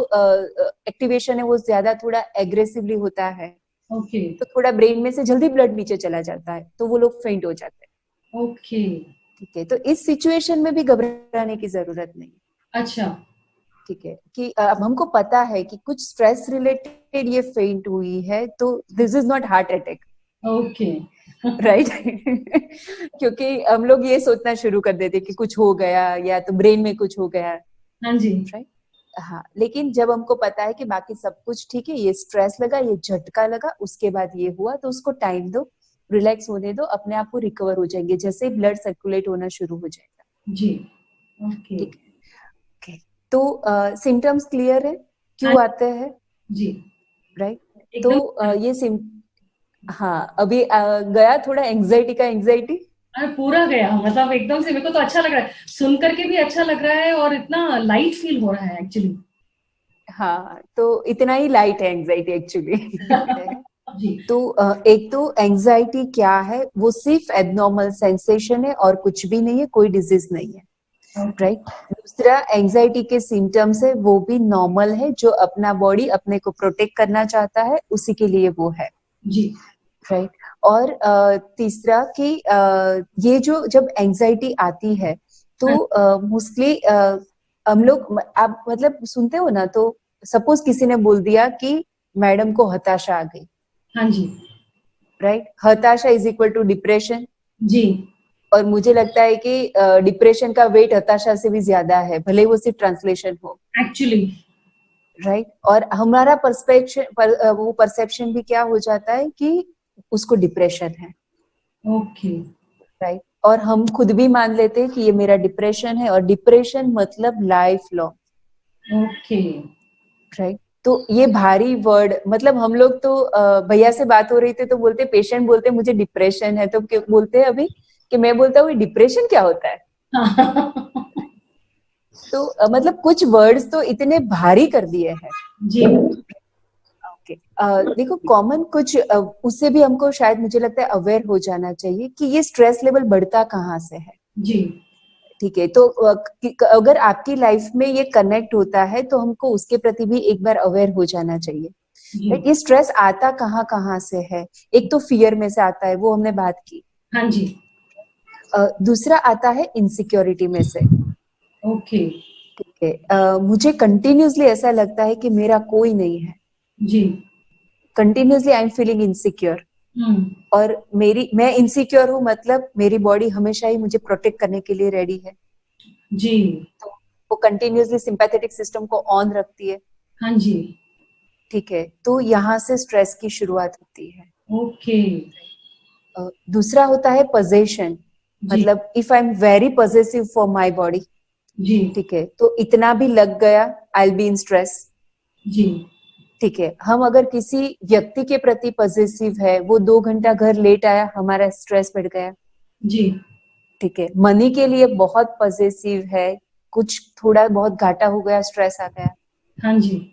एक्टिवेशन है वो ज्यादा थोड़ा एग्रेसिवली होता है, ओके तो थोड़ा ब्रेन में से जल्दी ब्लड नीचे चला जाता है, तो वो लोग फेंट हो जाते हैं। ओके। ठीक है, तो इस सिचुएशन में भी घबराने की जरूरत नहीं। अच्छा। ठीक है, कि अब हमको पता है कि कुछ स्ट्रेस रिलेटेड ये फेंट हुई है, तो this is not heart attack, okay. Right? क्योंकि हम लोग ये सोचना शुरू कर देते कि कुछ हो गया, या तो ब्रेन में कुछ हो गया, हाँ जी। राइट? हाँ, लेकिन जब हमको पता है कि बाकी सब कुछ ठीक है, ये स्ट्रेस लगा, ये झटका लगा, उसके बाद ये हुआ, तो उसको टाइम दो, रिलैक्स होने दो, अपने आप को रिकवर हो जाएंगे, जैसे ब्लड सर्कुलेट होना शुरू हो जाएगा। जी। ओके। ठीक है, okay. तो सिम्टम्स क्लियर है हाँ क्यों आते हैं, जी। राइट? तो एकदम। ये हाँ, अभी गया थोड़ा एंजाइटी का एंजाइटी। अरे पूरा गया, मतलब एकदम से मेरे को तो अच्छा लग रहा है, सुन करके भी अच्छा लग रहा है और इतना लाइट फील हो रहा है एक्चुअली। हाँ, तो इतना ही लाइट है एंजाइटी एक्चुअली। जी। तो एक तो एंजाइटी क्या है, वो सिर्फ एबनॉर्मल सेंसेशन है और कुछ भी नहीं है, कोई डिजीज नहीं है, ओके। राइट? दूसरा, एंजाइटी के सिम्टम्स है वो भी नॉर्मल है, जो अपना बॉडी अपने को प्रोटेक्ट करना चाहता है उसी के लिए वो है, जी। राइट? और तीसरा कि ये जो जब एंजाइटी आती है तो मोस्टली हम लोग, आप मतलब सुनते हो ना, तो सपोज किसी ने बोल दिया कि मैडम को हताशा आ गई, हाँ जी। राइट? हताशा इज इक्वल टू डिप्रेशन, जी। और मुझे लगता है कि डिप्रेशन का वेट हताशा से भी ज्यादा है, भले वो सिर्फ ट्रांसलेशन हो, एक्चुअली। राइट? और हमारा वो परसेप्शन भी क्या हो जाता है कि उसको डिप्रेशन है, ओके। राइट? और हम खुद भी मान लेते हैं कि ये मेरा डिप्रेशन है, और डिप्रेशन मतलब लाइफ लॉन्ग, ओके। राइट? तो ये भारी वर्ड, मतलब हम लोग तो भैया से बात हो रही थी तो बोलते, पेशेंट बोलते मुझे डिप्रेशन है, तो बोलते हैं अभी कि मैं बोलता हूँ डिप्रेशन क्या होता है। तो मतलब कुछ वर्ड्स तो इतने भारी कर दिए हैं। जी। ओके, देखो कॉमन कुछ उससे भी हमको शायद मुझे लगता है अवेयर हो जाना चाहिए कि ये स्ट्रेस लेवल बढ़ता कहाँ से है। जी। ठीक है, तो अगर आपकी लाइफ में ये कनेक्ट होता है तो हमको उसके प्रति भी एक बार अवेयर हो जाना चाहिए, जी। राइट? ये स्ट्रेस आता कहाँ कहाँ से है, एक तो फियर में से आता है, वो हमने बात की। हाँ जी। दूसरा आता है इनसिक्योरिटी में से। ओके। ठीक है, मुझे कंटिन्यूसली ऐसा लगता है कि मेरा कोई नहीं है, जी। Continuously I am feeling insecure, hmm. और मैं इनसिक्योर हूँ, मतलब मेरी बॉडी हमेशा ही मुझे प्रोटेक्ट करने के लिए रेडी है, जी। तो वो कंटिन्यूसली सिंपैथेटिक सिस्टम को ऑन रखती है। हाँ जी। ठीक है, तो यहाँ से स्ट्रेस की शुरुआत होती है। ओके। दूसरा होता है पोजेशन, जी। मतलब if I am very possessive for my body, जी। ठीक है, तो इतना भी लग गया, I will be in stress. जी। ठीक है, हम अगर किसी व्यक्ति के प्रति पॉजेसिव है, वो 2 घंटा घर लेट आया, हमारा स्ट्रेस बढ़ गया। जी। ठीक है, मनी के लिए बहुत पॉजेसिव है, कुछ थोड़ा बहुत घाटा हो गया, स्ट्रेस आ गया। हाँ जी।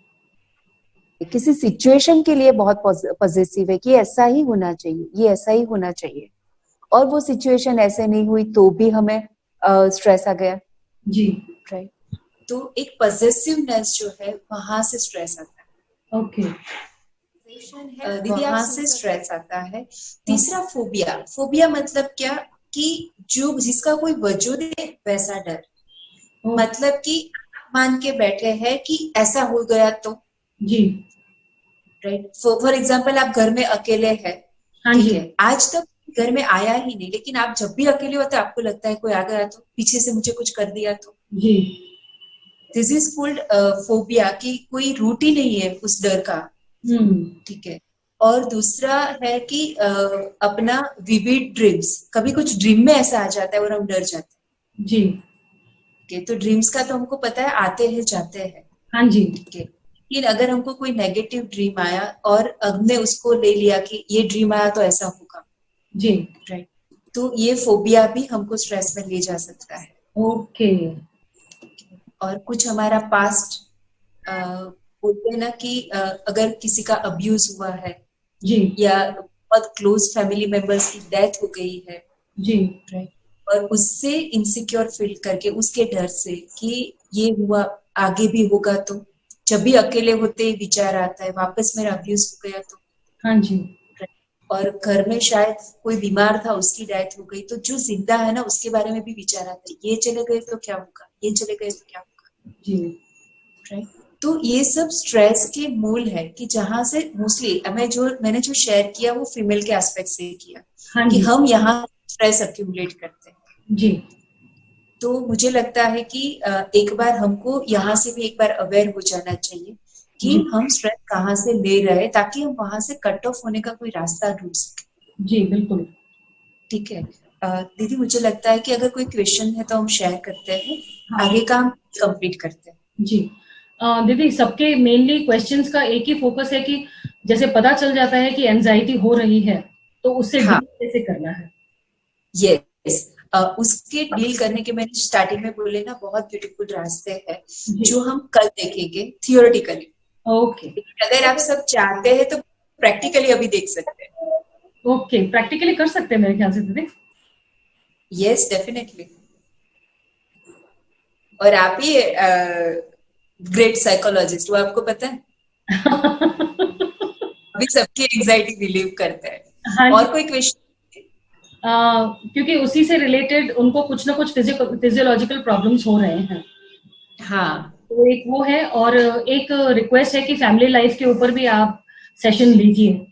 किसी सिचुएशन के लिए बहुत पॉजेसिव है कि ऐसा ही होना चाहिए, ये ऐसा ही होना चाहिए, और वो सिचुएशन ऐसे नहीं हुई तो भी हमें स्ट्रेस आ गया, जी। राइट? तो एक पॉजेसिवनेस जो है, वहां से स्ट्रेस आता है। ओके। वहां से स्ट्रेस आता है। तीसरा फोबिया, फोबिया मतलब क्या, कि जो जिसका कोई वजूद है वैसा डर, मतलब कि मान के बैठे हैं कि ऐसा हो गया तो, जी। राइट? फॉर एग्जाम्पल, आप घर में अकेले हैं, हाँ ठीक जी। है, आज तक घर में आया ही नहीं, लेकिन आप जब भी अकेले होते आपको लगता है कोई आ गया तो, पीछे से मुझे कुछ कर दिया तो। जी। दिस इज कॉल्ड फोबिया, कि कोई रूट ही नहीं है उस डर का। हम्म। ठीक है, और दूसरा है कि अपना विविड ड्रीम्स, कभी कुछ ड्रीम में ऐसा आ जाता है और हम डर जाते हैं। जी। ठीक है, तो ड्रीम्स का तो हमको पता है आते हैं जाते हैं, हाँ जी। ठीक है, लेकिन अगर हमको कोई नेगेटिव ड्रीम आया और हमने उसको ले लिया कि ये ड्रीम आया तो ऐसा होगा, जी। राइट, तो ये फोबिया भी हमको स्ट्रेस में ले जा सकता है। ओके। और कुछ हमारा पास्ट, बोलते हैं ना कि अगर किसी का अब्यूज हुआ है, जी। या बहुत क्लोज फैमिली मेंबर्स की डेथ हो गई है, जी। राइट, और उससे इनसिक्योर फील करके उसके डर से कि ये हुआ आगे भी होगा, तो जब भी अकेले होते ही विचार आता है वापस मेरा अब्यूज हो गया तो, हाँ जी। और घर में शायद कोई बीमार था उसकी डेथ हो गई, तो जो जिंदा है ना उसके बारे में भी विचार आता है, ये चले गए तो क्या होगा, ये चले गए तो क्या होगा, जी। राइट। तो ये सब स्ट्रेस के मूल है कि जहां से मोस्टली मैंने जो शेयर किया वो फीमेल के एस्पेक्ट से किया, हाँ कि जी। हम यहाँ स्ट्रेस अक्यूमुलेट करते हैं। जी। तो मुझे लगता है कि एक बार हमको यहाँ से भी एक बार अवेयर हो जाना चाहिए कि जी। हम स्ट्रेस कहाँ से ले रहे हैं, ताकि हम वहां से कट ऑफ होने का कोई रास्ता ढूंढ सके। जी बिल्कुल। ठीक है। दीदी मुझे लगता है कि अगर कोई क्वेश्चन है तो हम शेयर करते हैं, हाँ। आगे का हम कंप्लीट करते हैं। जी। दीदी सबके मेनली क्वेश्चंस का एक ही फोकस है कि जैसे पता चल जाता है कि एंजाइटी हो रही है तो उससे हाँ। डील कैसे करना है। यस। उसके डील करने के मैंने स्टार्टिंग में बोले ना बहुत ब्यूटीफुल रास्ते हैं जी। जो हम कल देखेंगे थियोरेटिकली। ओके। अगर आप सब चाहते हैं तो प्रैक्टिकली अभी देख सकते हैं। ओके, प्रैक्टिकली कर सकते हैं मेरे ख्याल से दीदी। Yes definitely. और आप ही ग्रेट साइकोलॉजिस्ट, वो आपको पता है। अभी सबकी एंजाइटी रिलीव करता है। हाँ और जी। कोई क्वेश्चन? क्योंकि उसी से रिलेटेड उनको कुछ ना कुछ फिजियोलॉजिकल प्रॉब्लम्स हो रहे हैं। हाँ। तो एक वो है, और एक रिक्वेस्ट है कि फैमिली लाइफ के ऊपर भी आप सेशन लीजिए।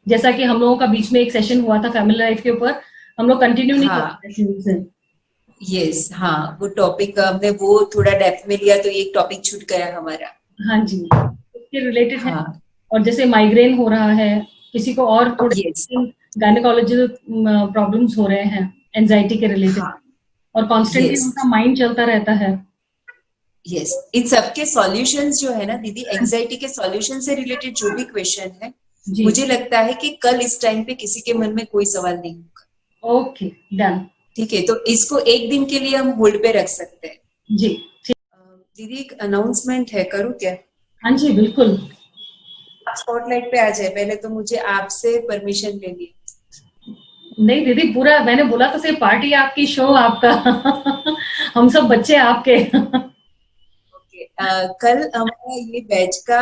जैसा कि हम लोगों का बीच में एक सेशन हुआ था फैमिली लाइफ के ऊपर, हम लोग कंटिन्यू नहीं कर हाँ। पाए थे उस दिन। यस। हाँ, वो टॉपिक हमने वो थोड़ा डेप्थ में लिया तो एक टॉपिक छूट गया हमारा। हाँ जी, उसके रिलेटेड है। हाँ। और जैसे माइग्रेन हो रहा है किसी को, और थोड़े यस। गायनेकोलॉजिकल प्रॉब्लम्स हो रहे हैं एंजाइटी के रिलेटेड, हाँ। और कॉन्स्टेंटली यस। उनका माइंड चलता रहता है। यस। इन सबके सॉल्यूशंस जो है ना दीदी, एंजाइटी के सॉल्यूशन से रिलेटेड जो भी क्वेश्चन है, जी। मुझे लगता है कि कल इस टाइम पे किसी के मन में कोई सवाल नहीं होगा। Okay done. ठीक है, तो इसको एक दिन के लिए हम होल्ड पे रख सकते हैं। जी ठीक। दीदी एक अनाउंसमेंट है, करूँ क्या? हाँ जी बिल्कुल। आप स्पॉटलाइट पे आ जाए, पहले तो मुझे आपसे परमिशन लेनी है। नहीं दीदी, पूरा मैंने बोला तो सिर्फ पार्टी आपकी, शो आपका। हम सब बच्चे आपके। ओके। कल हमारा ये बैच का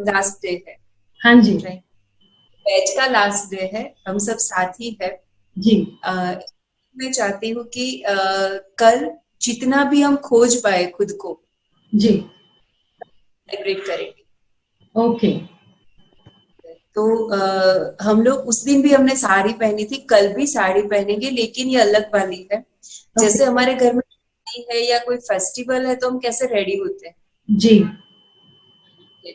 लास्ट डे है। हाँ जी। बैच का लास्ट डे है, हम सब साथी है। जी। मैं चाहती हूँ कि कल जितना भी हम खोज पाए खुद को, जी। सेलिब्रेट करेंगे। ओके। तो हम लोग उस दिन भी हमने साड़ी पहनी थी, कल भी साड़ी पहनेंगे, लेकिन ये अलग वाली है। जैसे हमारे घर में है या कोई फेस्टिवल है तो हम कैसे रेडी होते हैं, जी।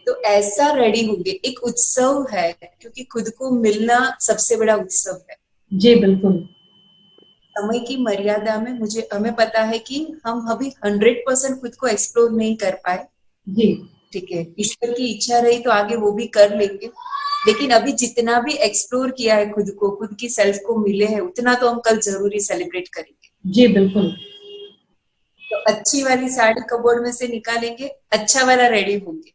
तो ऐसा रेडी होंगे। एक उत्सव है, क्योंकि खुद को मिलना सबसे बड़ा उत्सव है। जी बिल्कुल। समय की मर्यादा में हमें पता है कि हम अभी 100% खुद को एक्सप्लोर नहीं कर पाए। जी। ठीक है, ईश्वर की इच्छा रही तो आगे वो भी कर लेंगे, लेकिन अभी जितना भी एक्सप्लोर किया है खुद को, खुद की सेल्फ को मिले हैं, उतना तो हम कल जरूरी सेलिब्रेट करेंगे। जी बिल्कुल। तो अच्छी वाली साड़ी कबोर्ड में से निकालेंगे, अच्छा वाला रेडी होंगे।